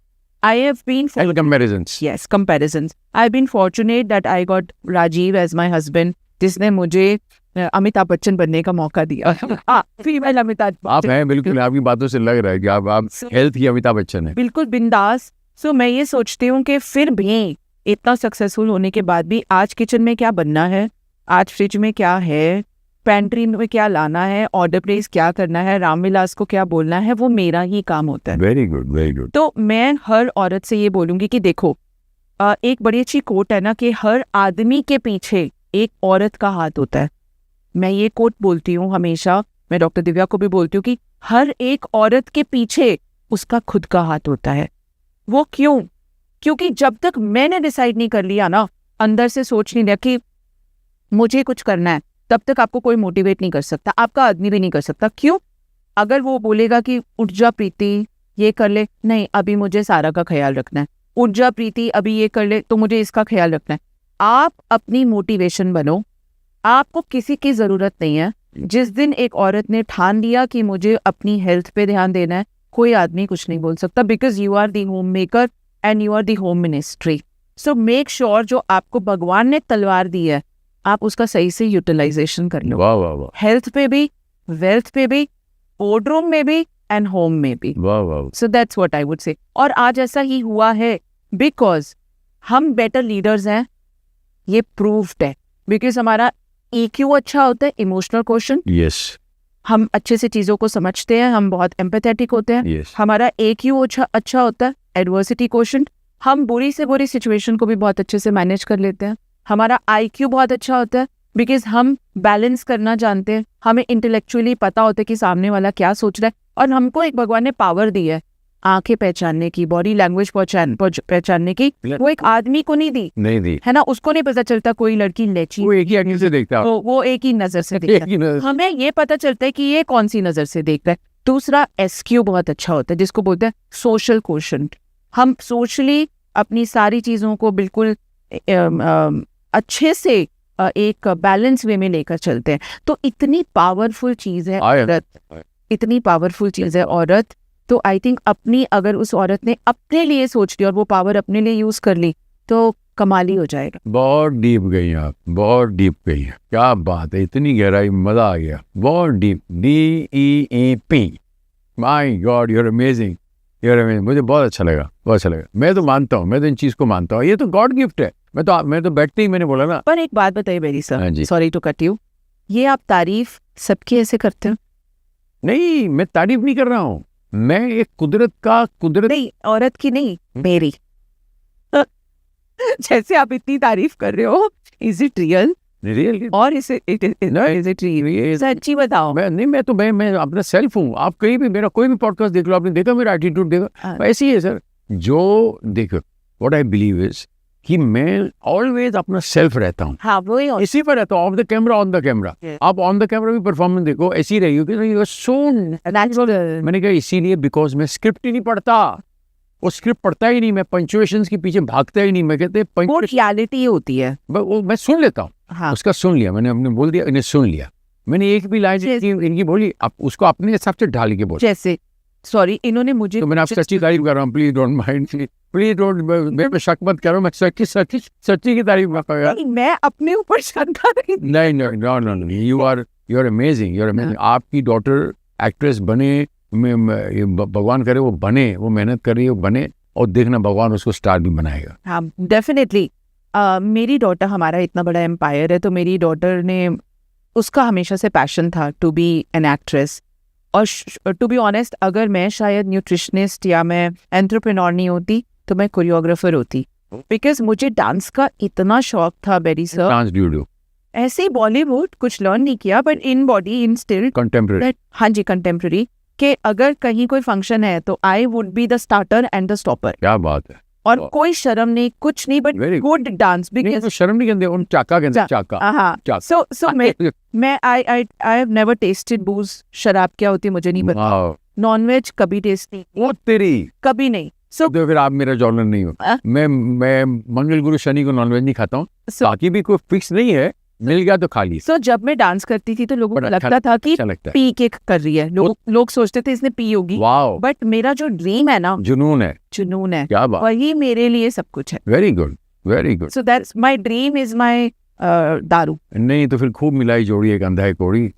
I have been comparisons. Yes, comparisons. I've been fortunate that I got Rajiv as my husband, जिसने मुझे अमिताभ बच्चन बनने का मौका दिया। फीमेल अमिताभ बच्चन। आप हैं, बिल्कुल आपकी बातों से लग रहा है कि आप हेल्थ की अमिताभ बच्चन है। बिल्कुल बिंदास। सो मैं ये सोचती हूँ कि फिर भी इतना सक्सेसफुल होने के बाद भी आज किचन में क्या बनना है, आज फ्रिज में क्या है, पेंट्री में क्या लाना है, ऑर्डर प्लेस क्या करना है, रामविलास को क्या बोलना है, वो मेरा ही काम होता है। Very good, very good. तो मैं हर औरत से ये बोलूंगी कि देखो, एक बड़ी अच्छी कोट है ना कि हर आदमी के पीछे एक औरत का हाथ होता है। मैं ये कोट बोलती हूँ हमेशा, मैं डॉक्टर दिव्या को भी बोलती हूँ कि हर एक औरत के पीछे उसका खुद का हाथ होता है। वो क्यों? क्योंकि जब तक मैंने डिसाइड नहीं कर लिया ना, अंदर से सोच नहीं लिया कि मुझे कुछ करना है, तब तक आपको कोई मोटिवेट नहीं कर सकता, आपका आदमी भी नहीं कर सकता। क्यों? अगर वो बोलेगा कि उठ जा प्रीति ये कर ले, नहीं अभी मुझे सारा का ख्याल रखना है, उठ जा प्रीति अभी ये कर ले तो मुझे इसका ख्याल रखना है। आप अपनी मोटिवेशन बनो, आपको किसी की ज़रूरत नहीं है। जिस दिन एक औरत ने ठान लिया कि मुझे अपनी हेल्थ पे ध्यान देना है, कोई आदमी कुछ नहीं बोल सकता, because you are the home maker and you are the home ministry. So make sure जो आपको भगवान ने तलवार दी है आप उसका सही से यूटिलाइजेशन कर लो। वाह वाह वाह। हेल्थ पे भी, वेल्थ पे भी, बोर्डरूम में भी एंड होम में भी। वाह वाह। So that's what I would say. और आज ऐसा ही हुआ है बिकॉज हम बेटर लीडर्स हैं, ये प्रूव्ड है, बिकॉज हमारा EQ अच्छा होता है, इमोशनल क्वेश्चन, यस हम अच्छे से चीज़ों को समझते हैं, हम बहुत एम्पैथेटिक होते हैं। यस हमारा AQ अच्छा होता है, एडवर्सिटी क्वेश्चन, हम बुरी से बुरी सिचुएशन को भी बहुत अच्छे से मैनेज कर लेते हैं। हमारा IQ बहुत अच्छा होता है बिकॉज हम बैलेंस करना जानते हैं, हमें इंटेलेक्चुअली पता होता है कि सामने वाला क्या सोच रहा है, और हमको एक भगवान ने पावर दी है आंखें पहचानने की, बॉडी लैंग्वेज पहचानने की, वो एक आदमी को नहीं दी नहीं दी, है ना। उसको नहीं पता चलता कोई लड़की लेची, वो एक ही एंगल से देखता है, वो एक ही नजर से देखता एक है। ही नजर से। हमें ये पता चलता है कि ये कौन सी नजर से देख रहा है। दूसरा SQ बहुत अच्छा होता है, जिसको बोलते हैं सोशल कोशेंट। हम सोशली अपनी सारी चीजों को बिल्कुल अच्छे से एक बैलेंस वे में लेकर चलते हैं। तो इतनी पावरफुल चीज है औरत, इतनी पावरफुल चीज है औरत। तो आई थिंक अपनी, अगर उस औरत ने अपने लिए सोच लिया और वो पावर अपने लिए यूज कर ली तो कमाल ही हो जाएगा। बहुत डीप गई आप, बहुत डीप गई हैं, क्या बात है, इतनी गहराई, मजा आ गया, बहुत deep, DEEP, my god, you are amazing, you are amazing, मुझे बहुत अच्छा लगा, बहुत अच्छा लगा। मैं तो मानता हूँ, मैं तो इन चीज को मानता हूँ, ये तो गॉड गिफ्ट है। मैं तो बैठते ही मैंने बोला ना। पर एक बात बताइए बेरी हाँ सर, जी। सॉरी टू कट यू, ये आप तारीफ सबकी ऐसे करते हो? नहीं, मैं तारीफ नहीं कर रहा हूँ, मैं एक कुदरत नहीं, औरत की नहीं, मेरी। जैसे आप इतनी तारीफ कर रहे हो, इज इट रियल? रियल, और इज इट रियल? सच्ची बताओ। मैं अपना सेल्फ हूँ। आप कहीं भी मेरा कोई भी पॉडकास्ट देख लो, आपने देखा मेरा एटीट्यूड देखा, ऐसे ही है सर। जो देखो, व्हाट आई बिलीव इज कि मैं ऑलवेज अपना सेल्फ रहता हूँ, हाँ वो ही इसी पर रहता हूँ, of the camera, on the camera. आप ऑन द कैमरा भी परफॉर्मेंस देखो, ऐसी ही रहेगी, सो नेचुरल। मैंने कहा इसीलिए बिकॉज मैं स्क्रिप्ट ही नहीं पढ़ता, वो स्क्रिप्ट पढ़ता ही नहीं, मैं पंक्चुएशंस के पीछे भागता ही नहीं। मैं कहते वो रियलिटी होती है। मैं सुन लेता हूँ, हाँ, उसका सुन लिया मैंने, अपने बोल दिया, इन्हें सुन लिया मैंने, एक भी लाइन इनकी बोली, आप उसको अपने हिसाब से ढाल के बोल। जैसे सॉरी, इन्होंने मुझे तो मैंने आपसे सच्ची तारीफ कर रहा हूँ, please don't mind, please don't, मेरे पे शक मत करो, मैं सच्ची की तारीफ कर रहा हूँ। मैं अपने ऊपर शंका नहीं। नहीं, you are amazing, you are amazing. आपकी डॉटर एक्ट्रेस बने, भगवान करे वो बने, वो मेहनत कर रही है, वो बने, और देखना भगवान उसको स्टार भी बनाएगा। हाँ डेफिनेटली। मेरी डॉटर, हमारा इतना बड़ा एम्पायर है, तो मेरी डॉटर ने, उसका हमेशा से पैशन था टू बी एन एक्ट्रेस। और टू बी ऑनेस्ट, अगर मैं शायद न्यूट्रिशनिस्ट या मैं एंटरप्रेन्योर नहीं होती तो मैं कोरियोग्राफर होती, बिकॉज मुझे डांस का इतना शौक था बेरी सर। डांस डू ऐसे ही बॉलीवुड कुछ लर्न नहीं किया, but in body in still contemporary. हाँ जी, कंटेम्प्रेरी, कि अगर कहीं कोई फंक्शन है तो I would be the starter and the stopper. क्या बात है, और कोई शर्म नहीं, कुछ नहीं, बट Very गुड डांस। नहीं, तो शर्म नहीं कहते, उन चाका कहते, चाका। हाँ, सो मैं आई हैव नेवर टेस्टेड बूज। शराब क्या होती है मुझे नहीं पता। वाह, नॉनवेज कभी टेस्ट नहीं, वो तेरी, कभी नहीं। सो तो फिर आप मेरा जॉनर नहीं हो। मैं मंगल गुरु शनि को नॉनवेज नहीं खाता हूँ, बाकी भी कोई फिक्स नहीं है, मिल गया तो खा लिया। सो जब मैं डांस करती थी तो लोगों को बड़ा लगता था कि अच्छा लगता है। पी के कर रही है, लोग सोचते थे इसने पी होगी, वाओ, बट मेरा जो ड्रीम है ना, जुनून है, जुनून है, क्या बात, वही मेरे लिए सब कुछ है। Very good, very good. So that's my dream, is my दारू। नहीं तो फिर खूब मिलाई जोड़ी, एक अंधा है कोड़ी,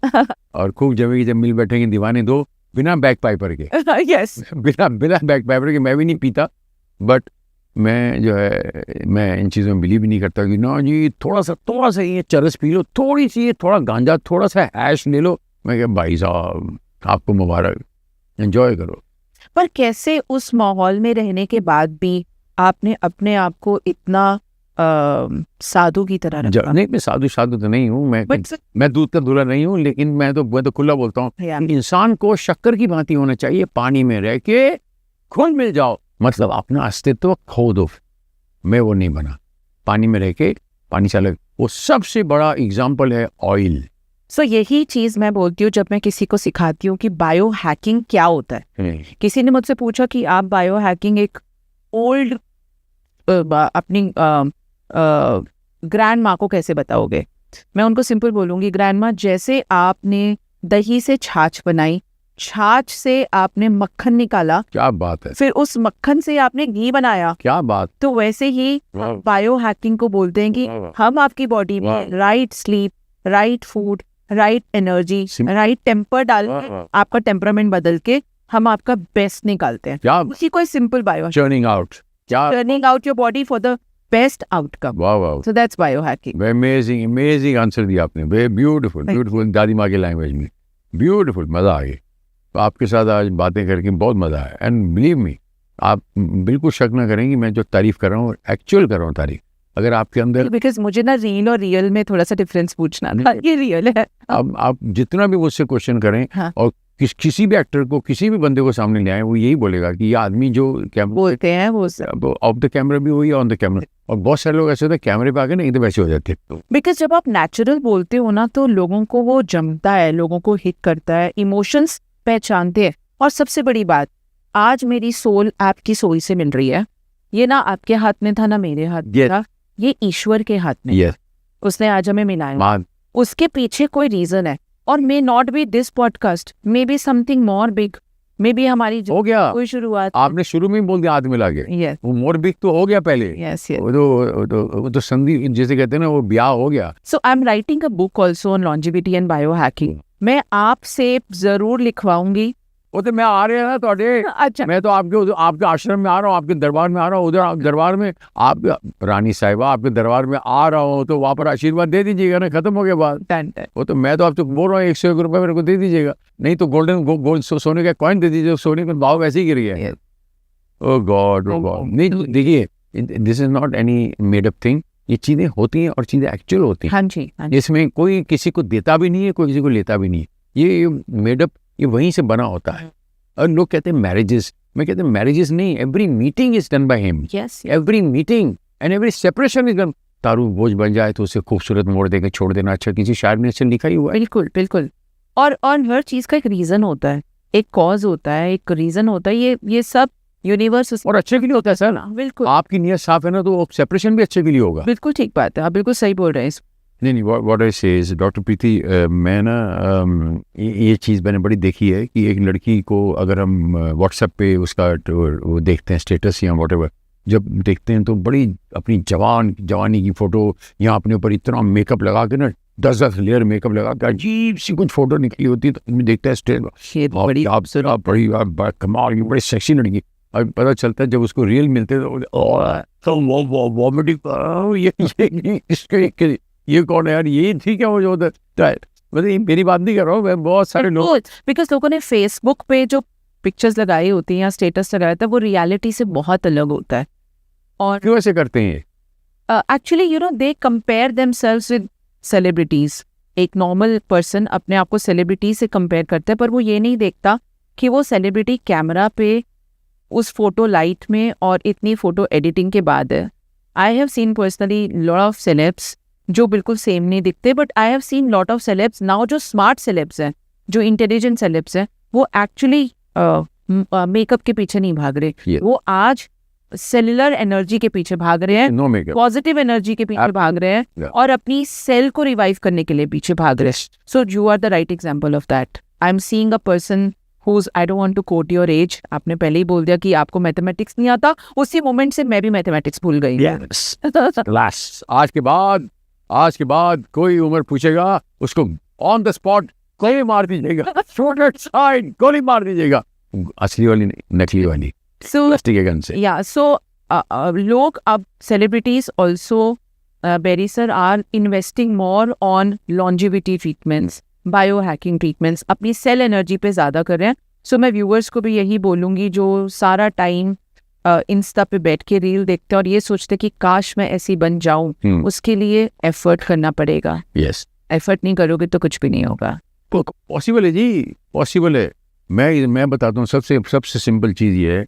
और खूब जमेगी, जब मिल बैठेंगे दीवाने दो, बिना बैक पाइपर के। यस, बिना बैक पाइपर के। मैं भी नहीं पीता, बट मैं जो है, मैं इन चीज़ों में बिलीव नहीं करता कि ना जी थोड़ा सा ये चरस पी लो, थोड़ी सी ये, थोड़ा गांजा, थोड़ा सा हैश ले लो। मैं क्या, भाई साहब आपको मुबारक, एंजॉय करो। पर कैसे उस माहौल में रहने के बाद भी आपने अपने आप को इतना साधु की तरह रखा? नहीं, मैं साधु तो नहीं हूँ, मैं दूध का दूल्हा नहीं हूँ, लेकिन मैं तो खुला बोलता हूँ, इंसान को शक्कर की भांति होना चाहिए, पानी में रह के खुद मिल जाओ, मतलब अपना अस्तित्व खो दो। मैं वो नहीं बना, पानी में रह के पानी से अलग। वो सबसे बड़ा एग्जाम्पल है ऑयल। सो यही चीज मैं बोलती हूँ जब मैं किसी को सिखाती हूँ कि बायो हैकिंग क्या होता है। किसी ने मुझसे पूछा कि आप बायो हैकिंग एक ओल्ड अपनी ग्रैंड माँ को कैसे बताओगे? मैं उनको सिंपल बोलूंगी, ग्रैंड माँ, जैसे आपने दही से छाछ बनाई, छाछ से आपने मक्खन निकाला, क्या बात है, फिर उस मक्खन से आपने घी बनाया, क्या बात, तो वैसे ही बायो हैकिंग को बोलते हैं कि हम आपकी बॉडी में right sleep, right food, right energy, right temper डाल के, आपका टेम्परामेंट बदल के हम आपका बेस्ट निकालते हैं। उसी को simple bio churning out, turning out your body for the best outcome. वाह वाह, so that's biohacking. Amazing amazing answer दिया आपने, वे ब्यूटीफुल ब्यूटीफुल, दादी माँ की लैंग्वेज में, ब्यूटीफुल, मज़ा आ गया. तो आपके साथ आज बातें करके बहुत मज़ा आया. एंड बिलीव मी, आप बिल्कुल शक ना करें कि मैं जो तारीफ़ कर रहा हूँ एक्चुअल कर रहा हूँ तारीफ़. अगर आपके अंदर, बिकॉज मुझे ना रील और रियल में थोड़ा सा डिफरेंस पूछना था. ये रियल है. अब आप जितना भी मुझसे क्वेश्चन करें, हाँ. और किसी भी एक्टर को, किसी भी बंदे को सामने ले आए, वो यही बोलेगा कि ये आदमी जो बोलते हैं वो सब. ऑफ द कैमरा भी वही, ऑन द कैमरा. और बहुत सारे लोग ऐसे होते हैं कैमरे पे आके ना एकदम वैसे हो जाते हैं. बिकॉज जब आप नेचुरल बोलते हो ना तो लोगों को वो जमता है, लोगों को हिट करता है, इमोशंस पहचानते हैं. और सबसे बड़ी बात, आज मेरी सोल आपकी सोल से मिल रही है. ये ना आपके हाथ में था ना मेरे हाथ में था, ये ईश्वर के हाथ में. Yes. उसने आज हमें मिलाया. मान उसके पीछे कोई रीजन है. और may not be this podcast, may be something more big, may be हमारी हो गया. कोई शुरुआत. आपने शुरू में ही बोल दिया हाथ मिला के. यस वो मोर बिग तो हो गया पहले. Yes yes. वो तो संधि जैसे कहते हैं ना, वो ब्याह हो गया. So I am writing a book also on longevity and biohacking. मैं आपसे जरूर लिखवाऊंगी. वो तो मैं आ रहे हैं ना थोड़े. अच्छा. मैं तो आपके आश्रम में आ रहा हूँ, आपके दरबार में आ रहा हूँ. उधर दरबार में आप रानी साहिबा आपके दरबार में आ रहा हूँ, तो वहाँ पर आशीर्वाद दे दीजिएगा ना, खत्म हो गया बात. वो तो मैं तो आपसे बोल रहा हूँ 101 रुपये मेरे को दे दीजिएगा. नहीं तो गोल्ड सोने का कॉइन दे दीजिए. सोने का भाव वैसे ही गिर गया. ओ गॉड ओ गॉड. नहीं देखिए, this is not any made up thing. ये चीजें होती हैं और चीजें एक्चुअल होती हैं. हाँ जी, हाँ जी. इसमें कोई किसी को देता भी नहीं है, कोई किसी को लेता भी नहीं है. ये मेड अप, ये वहीं से बना होता है. और लोग कहते हैं मैरिजेस, मैं कहते हैं मैरिजेस नहीं, every meeting is done by him. Yes every meeting and every separation is done. तारू बोझ बन जाए तो उसे खूबसूरत मोड़ देकर छोड़ देना. अच्छा, किसी शायर ने अच्छा लिखा ही हुआ है. बिल्कुल बिल्कुल. और हर चीज का एक रीजन होता है, एक कॉज होता है, एक रीजन होता है. ये सब यूनिवर्स और अच्छे के लिए होता है सर. बिल्कुल आपकी नीयत साफ है ना, तो सेपरेशन भी अच्छे के लिए होगा. बिल्कुल ठीक बात है. आप बिल्कुल सही बोल रहे हैं. नहीं, व्हाट आई से इज, डॉक्टर प्रीति, मैं ना ये चीज़ मैंने बड़ी देखी है कि एक लड़की को अगर हम व्हाट्सएप पे उसका वो देखते हैं स्टेटस या व्हाटएवर, जब देखते हैं तो बड़ी अपनी जवानी की फ़ोटो, यहाँ अपने ऊपर इतना मेकअप लगा के ना, 10 लेयर मेकअप लगा के अजीब सी कुछ फ़ोटो निकली होती है. तो आदमी देखता है स्टेट बड़ी कमाल की, बड़ी सेक्सी लड़की. और पता चलता है जब उसको रियल मिलते हैं तो वॉमिटिंग, ये कौन है यार, ये ठीक है वो जो होता है. मतलब मेरी बात नहीं कर रहा हूँ मैं, बहुत सारे लोग. बिकॉज लोगों ने फेसबुक पे जो पिक्चर्स लगाई होती हैं या स्टेटस लगाया था, वो रियलिटी से बहुत अलग होता है. और क्यों ऐसे करते हैं? Actually you know they compare themselves with celebrities. एक नॉर्मल पर्सन अपने आप को सेलिब्रिटी से कंपेयर करता है, पर वो ये नहीं देखता कि वो सेलिब्रिटी कैमरा पे उस फोटो लाइट में और इतनी फोटो एडिटिंग के बाद है. I have seen personally lot of celebs जो बिल्कुल सेम नहीं दिखते, but I have seen lot of celebs now जो स्मार्ट सेलेब्स हैं, जो इंटेलिजेंट सेलेब्स हैं, वो एक्चुअली मेकअप के पीछे नहीं भाग रहे. वो आज सेलुलर एनर्जी के पीछे भाग रहे हैं, पॉजिटिव एनर्जी के पीछे भाग रहे हैं, और अपनी सेल को रिवाइव करने के लिए पीछे भाग रहे हैं. So you are the right example of that. I am seeing a person who's, I don't want to quote your age, आपने पहले ही बोल दिया कि आपको मैथमेटिक्स नहीं आता. उसी मोमेंट से मैं भी मैथमेटिक्स भूल गई. आज के बाद कोई उम्र पूछेगा उसको ऑन द स्पॉट गोली मार दीजिएगा. गोली मार दीजिएगा. असली वाली नहीं, नकली वाली. प्लास्टिक के गन से. या सो लोग अब celebrities also Berry sir are investing more on longevity treatments, biohacking treatments, अपनी सेल एनर्जी पे ज़्यादा कर रहे हैं. सो मैं व्यूअर्स को भी यही बोलूँगी जो सारा टाइम इंस्टा पे बैठ के रील देखते हैं और ये सोचते कि काश मैं ऐसी बन जाऊं, उसके लिए एफर्ट करना पड़ेगा. यस, एफर्ट नहीं करोगे तो कुछ भी नहीं होगा. पॉसिबल है जी, पॉसिबल है. मैं बताता हूँ, सबसे सिंपल चीज़ ये है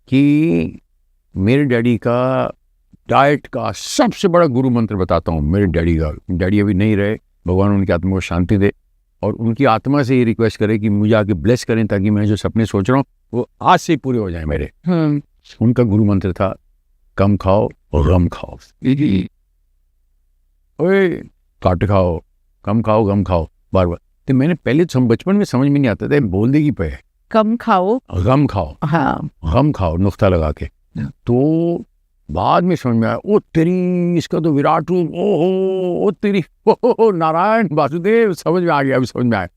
कि मेरे डैडी का डाइट का सबसे बड़ा गुरु मंत्र बताता हूँ. मेरे डैडी अभी नहीं रहे, भगवान उनकी आत्मा को शांति दे, और उनकी आत्मा से ये रिक्वेस्ट करे कि मुझे आके ब्लेस करें ताकि मैं जो सपने सोच रहा हूँ वो आज से ही पूरे हो जाए मेरे. उनका गुरु मंत्र था कम खाओ और गम खाओ. ओए काट खाओ, कम खाओ, गम खाओ, बार बार. तो मैंने पहले बचपन में समझ में नहीं आता था, बोल देगी पे कम खाओ गम खाओ. हाँ, गम खाओ नुक्ता लगा के. तो बाद में समझ में आया, ओ तेरी, इसका तो विराट रूप, ओ तेरी, ओ नारायण वासुदेव. समझ में आ गया, अभी समझ में आया.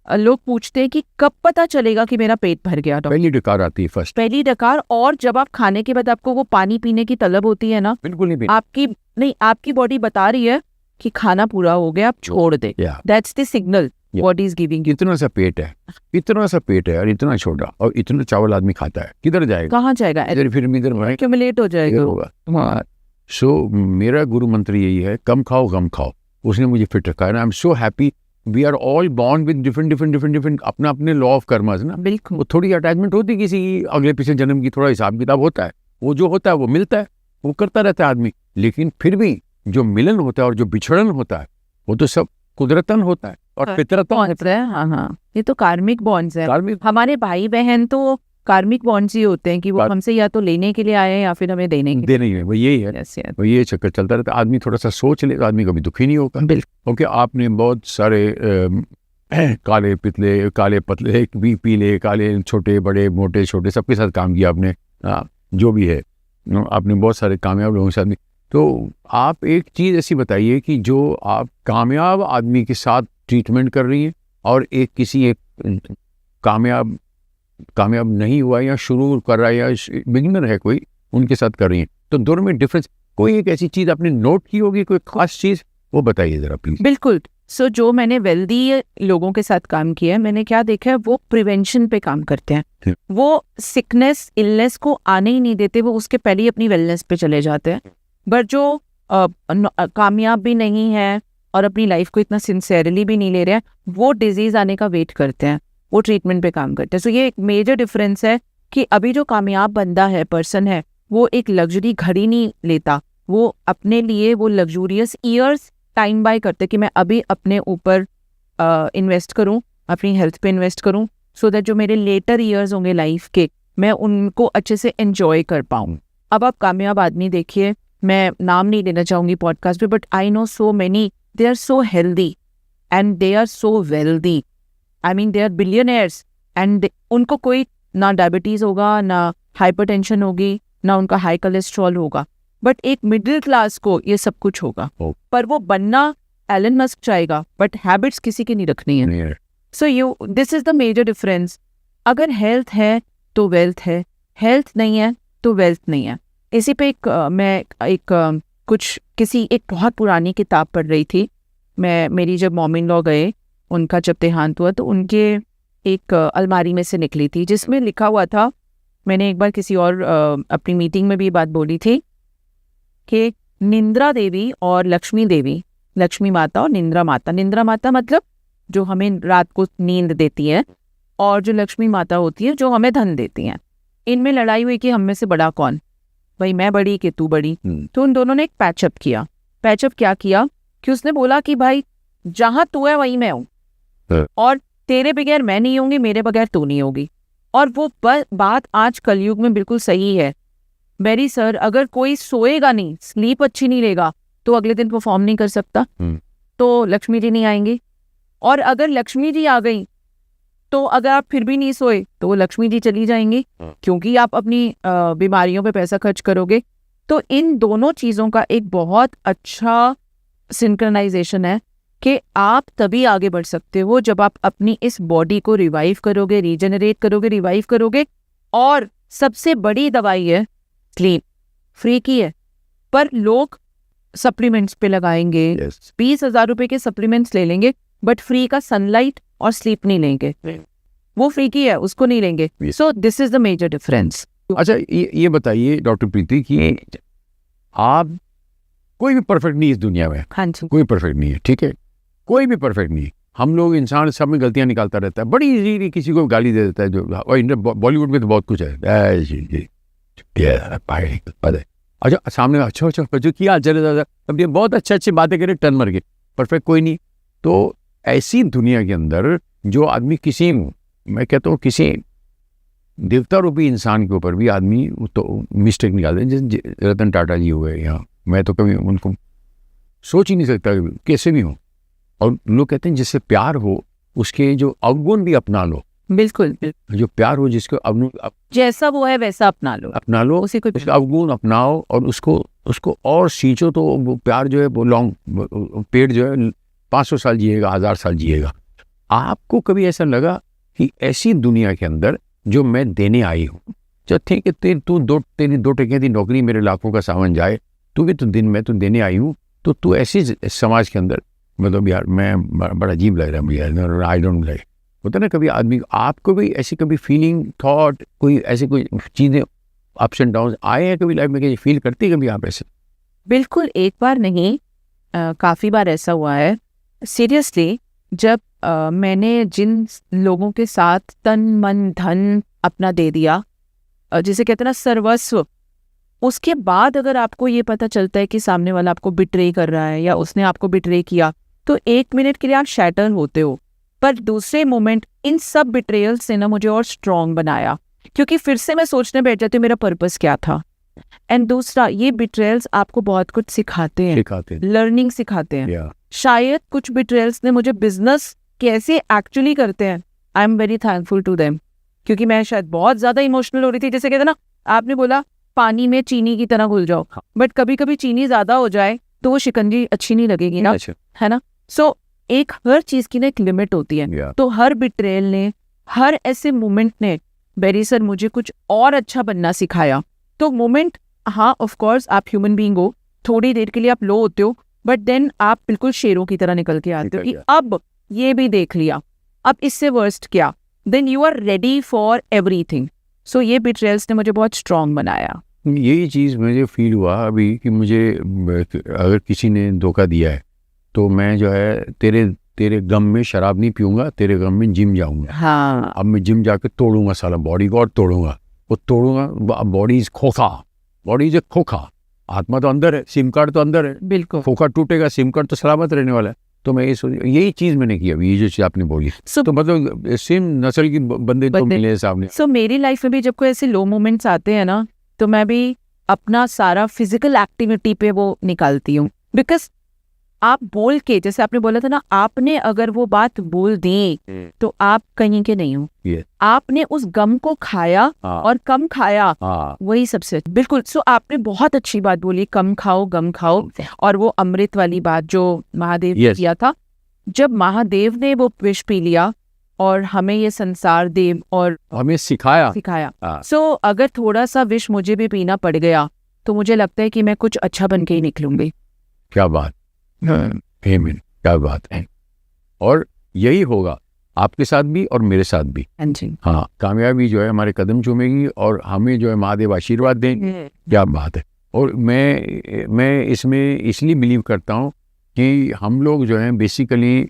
लोग पूछते हैं कि कब पता चलेगा कि मेरा पेट भर गया डॉक्टर? पहली डकार आती है फर्स्ट। पहली डकार, और जब आप खाने के बाद आपको वो पानी पीने की तलब होती है ना, बिल्कुल नहीं पीनी। आपकी बॉडी बता रही है कि खाना पूरा हो गया, आप छोड़ दे। That's the signal body is giving you. इतना सा पेट है, इतना सा पेट है और इतना छोटा, और इतना चावल आदमी खाता है, किधर जाएगा? कहाँ जाएगा? इधर फिर इधर एक्यूमुलेट हो जाएगा। होगा। सो मेरा गुरु मंत्र यही है, कम खाओ गम खाओ। उसने मुझे फिट रखा है। I am so happy. We are all born with different अपना अपने लॉ ऑफ कर्मास ना। बिल्कुल। वो थोड़ी अटैचमेंट होती है किसी अगले पिछले जन्म की, थोड़ा हिसाब किताब होता है। वो जो होता है वो मिलता है, वो करता रहता है आदमी। लेकिन फिर भी जो मिलन होता है और जो बिछड़न होता है वो तो सब कुदरतन होता है और फितरतन होता है। हाँ, ये तो कार्मिक बॉन्ड्स है। कार्मिक। हमारे भाई बहन तो कार्मिक बॉन्ड्स ही होते हैं कि वो हमसे या तो लेने के लिए आए हैं या फिर हमें देने ही है। वो यही है। वो ये चक्कर चलता रहता है। आदमी थोड़ा सा सोच ले तो आदमी कभी दुखी नहीं होगा। बिल्कुल। ओके, आपने बहुत सारे काले पितले, काले पतले, पीले, काले, छोटे बड़े, मोटे छोटे, सबके साथ काम किया आपने। जो भी है, आपने बहुत सारे कामयाब लोगों के साथ। तो आप एक चीज़ ऐसी बताइए कि जो आप कामयाब आदमी के साथ ट्रीटमेंट कर रही हैं और एक कामयाब नहीं हुआ या शुरू कर रहा है या बिगिनर है कोई, उनके साथ कर रही हैं, तो दोनों में डिफरेंस, कोई एक ऐसी चीज़ आपने नोट की होगी, कोई खास चीज़, वो बताइए ज़रा प्लीज। बिल्कुल। जो मैंने वेल्दी लोगों के साथ काम किया है, मैंने क्या देखा है, वो प्रिवेंशन पे काम करते हैं। वो सिकनेस इलनेस को आने ही नहीं देते, वो उसके पहले ही अपनी वेलनेस पे चले जाते हैं। बट जो कामयाब भी नहीं है और अपनी लाइफ को इतना सिंसियरली भी नहीं ले रहे हैं, वो डिजीज आने का वेट करते हैं, वो ट्रीटमेंट पे काम करते हैं। सो ये एक मेजर डिफरेंस है कि अभी जो कामयाब बंदा है, पर्सन है, वो एक लग्जरी घड़ी नहीं लेता, वो अपने लिए वो लग्जूरियस ईयर्स टाइम बाय करते कि मैं अभी अपने ऊपर इन्वेस्ट करूं, अपनी हेल्थ पे इन्वेस्ट करूं, सो दैट जो मेरे लेटर ईयर्स होंगे लाइफ के, मैं उनको अच्छे से एंजॉय कर पाऊं। अब आप कामयाब आदमी देखिए, मैं नाम नहीं लेना चाहूंगी पॉडकास्ट पे, but I know so many, they are so healthy and they are so wealthy. I mean they are billionaires and उनको कोई ना डायबिटीज होगा, ना हाइपरटेंशन होगी, ना उनका हाई कोलेस्ट्रॉल होगा। बट एक मिडिल क्लास को ये सब कुछ होगा। पर वो बनना एलन मस्क चाहेगा, बट हैबिट्स किसी की नहीं रखनी है। So this is the major difference. अगर हेल्थ है तो वेल्थ है, हेल्थ नहीं है तो वेल्थ नहीं है। इसी पे मैं एक बहुत पुरानी किताब पढ़ रही थी। मेरी जब मॉम इन लॉ गए, उनका जब देहांत हुआ, तो उनके एक अलमारी में से निकली थी जिसमें लिखा हुआ था, मैंने एक बार किसी और अपनी मीटिंग में भी ये बात बोली थी कि निंद्रा देवी और लक्ष्मी देवी, लक्ष्मी माता और निंद्रा माता मतलब जो हमें रात को नींद देती है, और जो लक्ष्मी माता होती है जो हमें धन देती हैं। इनमें लड़ाई हुई कि हम में से बड़ा कौन, भाई मैं बड़ी कि तू बड़ी। तो उन दोनों ने एक पैचअप किया। पैचअप क्या किया कि उसने बोला कि भाई जहां तू है वहीं मैं हूं, और तेरे बगैर मैं नहीं होंगी, मेरे बगैर तू नहीं होगी। और वो बात आज कलयुग में बिल्कुल सही है। बेरी सर, अगर कोई सोएगा नहीं, स्लीप अच्छी नहीं लेगा, तो अगले दिन परफॉर्म नहीं कर सकता, तो लक्ष्मी जी नहीं आएंगी। और अगर लक्ष्मी जी आ गई तो अगर आप फिर भी नहीं सोए तो वो लक्ष्मी जी चली जाएंगी, क्योंकि आप अपनी बीमारियों पे पैसा खर्च करोगे। तो इन दोनों चीज़ों का एक बहुत अच्छा सिंक्रोनाइजेशन है कि आप तभी आगे बढ़ सकते हो जब आप अपनी इस बॉडी को रिवाइव करोगे, रीजनरेट करोगे, रिवाइव करोगे। और सबसे बड़ी दवाई है स्लीप, फ्री की है, पर लोग सप्लीमेंट्स पे लगाएंगे, 20,000 रुपए के सप्लीमेंट्स ले लेंगे, बट फ्री का सनलाइट और स्लीप नहीं लेंगे। वो फ्री की है, उसको नहीं लेंगे। So this is the major difference. अच्छा, ये बताइए डॉक्टर प्रीति कि आप, कोई भी परफेक्ट नहीं इस दुनिया में। हाँ जी, कोई परफेक्ट नहीं है, ठीक है, कोई भी परफेक्ट नहीं है। हम लोग इंसान सब में गलतियां निकालता रहता है, बड़ी इजीली किसी को गाली दे देता है। जो बॉलीवुड में तो बहुत कुछ है। अच्छा सामने, अच्छा जो किया चले दादा, अब ये बहुत अच्छी बातें करे, टर्न मर गए, परफेक्ट कोई नहीं। तो ऐसी दुनिया के अंदर जो आदमी किसी, मैं कहता हूँ किसी देवता रूपी इंसान के ऊपर भी आदमी तो मिस्टेक निकालते हैं, जैसे रतन टाटा जी हुए, यहाँ मैं तो कभी उनको सोच ही नहीं सकता कैसे भी हो। और लोग कहते हैं जिससे प्यार हो उसके जो अवगुण भी अपना लो। बिल्कुल, जो प्यार हो जिसको अवगुण, जैसा वो है वैसा अपना लो, उसी को उसका अवगुण अपनाओ और उसको और सींचो, तो वो प्यार जो है वो लॉन्ग, पेड़ जो है 500 साल जिएगा, 1000 साल जिएगा। आपको कभी ऐसा लगा कि ऐसी दुनिया के अंदर जो मैं देने आई हूँ, जो थे कि तेरी 2 टके की नौकरी मेरे लाखों का सामान जाए, तू भी तो दिन में तो देने आई हूँ, तो तू ऐसी समाज के अंदर, मतलब यार मैं बड़ा अजीब लग रहा है मुझे, आई डोंट लाइक, होता ना कभी आदमी, आपको भी ऐसी कभी फीलिंग, थॉट, कोई ऐसी कोई चीज़ें अप्स एंड डाउन आए हैं कभी लाइफ में, कि फील करती कभी आप ऐसे? बिल्कुल, एक बार नहीं, काफ़ी बार ऐसा हुआ है। सीरियसली, जब मैंने जिन लोगों के साथ तन मन धन अपना दे दिया, जिसे कहते हैं ना सर्वस्व, उसके बाद अगर आपको ये पता चलता है कि सामने वाला आपको बिट्रे कर रहा है या उसने आपको बिट्रे किया, तो 1 मिनट के लिए आप शैटर होते हो, पर दूसरे मोमेंट इन सब बिट्रेयल से ना मुझे और स्ट्रॉन्ग बनाया, क्योंकि फिर से मैं सोचने बैठ जाती हूँ मेरा पर्पस क्या था। एंड दूसरा, ये बिट्रेयल्स आपको बहुत कुछ सिखाते हैं, लर्निंग सिखाते हैं। शायद कुछ बिट्रेयल्स ने मुझे बिजनेस कैसे एक्चुअली करते हैं, I am very thankful to them, क्योंकि मैं शायद बहुत ज्यादा इमोशनल हो रही थी। जैसे कहते हैं ना, आपने बोला पानी में चीनी की तरह घुल जाओ, बट कभी कभी चीनी ज्यादा हो जाए तो वो शिकंजी अच्छी नहीं लगेगी ना, है ना। सो एक हर चीज की ना एक लिमिट होती है। तो हर बिट्रेयल ने, हर ऐसे मोमेंट ने बेरी सर मुझे कुछ और अच्छा बनना सिखाया। तो मोमेंट, हाँ ऑफ कोर्स आप ह्यूमन बीइंग हो, थोड़ी देर के लिए आप लो होते हो, बट देन आप बिल्कुल शेरों की तरह निकल के आते हो कि अब ये भी देख लिया, अब इससे वर्स्ट क्या, then you are ready for everything. So ये बिट्रेयल्स ने मुझे बहुत स्ट्रांग बनाया। यही चीज़ मुझे फील हुआ अभी कि मुझे अगर किसी ने धोखा दिया है तो मैं जो है तेरे गम में शराब नहीं पीऊंगा, तेरे गम में जिम जाऊंगा। हाँ, अब मैं जिम जाके तोड़ूंगा साला बॉडी को, और तोड़ूंगा, वो तोड़ूंगा। बॉडी इज खोखा, बॉडी इज खोखा, आत्मा तो अंदर है, सिम कार्ड तो अंदर है, बिल्कुल। खोखा टूटेगा, सिम कार्ड तो सलामत रहने वाला है। तो मैं यही चीज़ मैंने की अभी, ये जो चीज़ आपने बोली। तो मतलब सेम नस्ल की बंदे तो मिले सामने। सो मेरी लाइफ में भी जब कोई ऐसे लो मोमेंट्स आते हैं ना, तो मैं भी अपना सारा फिजिकल एक्टिविटी पे वो निकालती हूँ। बिकॉज आप बोल के, जैसे आपने बोला था ना, आपने अगर वो बात बोल दी तो आप कहीं के नहीं हो। आपने उस गम को खाया और कम खाया, वही सबसे बिल्कुल। सो आपने बहुत अच्छी बात बोली, कम खाओ गम खाओ। और वो अमृत वाली बात जो महादेव ने किया था, जब महादेव ने वो विष पी लिया और हमें ये संसार देव और हमें सिखाया। सो अगर थोड़ा सा विष मुझे भी पीना पड़ गया तो मुझे लगता है कि मैं कुछ अच्छा बन के ही निकलूंगी। क्या बात, क्या बात है। और यही होगा आपके साथ भी और मेरे साथ भी। हाँ, कामयाबी जो है हमारे कदम चूमेगी और हमें जो है महादेव आशीर्वाद देंगे। क्या बात है। और मैं इसमें इसलिए बिलीव करता हूँ कि हम लोग जो हैं बेसिकली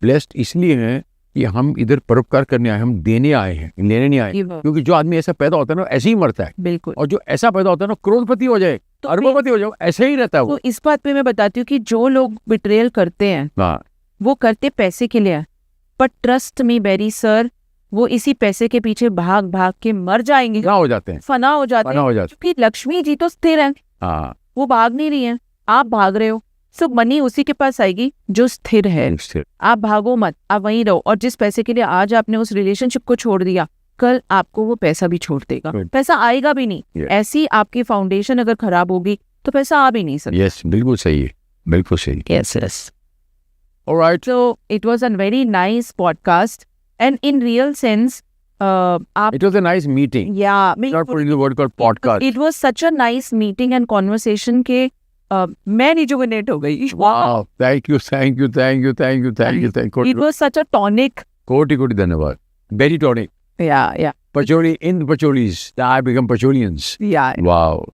ब्लेस्ड इसलिए हैं कि हम इधर परोपकार करने आए, हम देने आए हैं, लेने नहीं आए। क्योंकि जो आदमी ऐसा पैदा होता है ना, ऐसे ही मरता है। बिल्कुल। और जो ऐसा पैदा होता है ना, करोड़पति हो जाए, अरबोपति हो जाओ, ऐसे ही रहता है वो। तो इस बात पे मैं बताती हूँ कि जो लोग बिट्रेयल करते हैं वो करते पैसे के लिए, पर ट्रस्ट मी बेरी सर, वो इसी पैसे के पीछे भाग भाग के मर जाएंगे, हो जाते हैं, फना हो जाते हैं। क्योंकि लक्ष्मी जी तो स्थिर है, वो भाग नहीं रही है, आप भाग रहे हो। सो मनी उसी के पास आएगी जो स्थिर है। आप भागो मत, आप वहीं रहो। और जिस पैसे के लिए आज आपने उस रिलेशनशिप को छोड़ दिया, कल आपको वो पैसा भी छोड़ देगा। पैसा आएगा भी नहीं। ऐसी आपकी फाउंडेशन अगर खराब होगी तो पैसा आ भी नहीं सकता। यस, बिल्कुल सही है, बिल्कुल सही। Yes. Alright. So it was a very nice podcast, and in real sense, it was a nice meeting. Yeah, not putting the word called podcast. It was such a nice meeting and conversation के मैं rejuvenate हो गई। Wow, thank you. It was such a tonic. कोटि धन्यवाद। Very tonic. Yeah. Pacholi in the Pacholis, I become Pacholians. Yeah. Wow.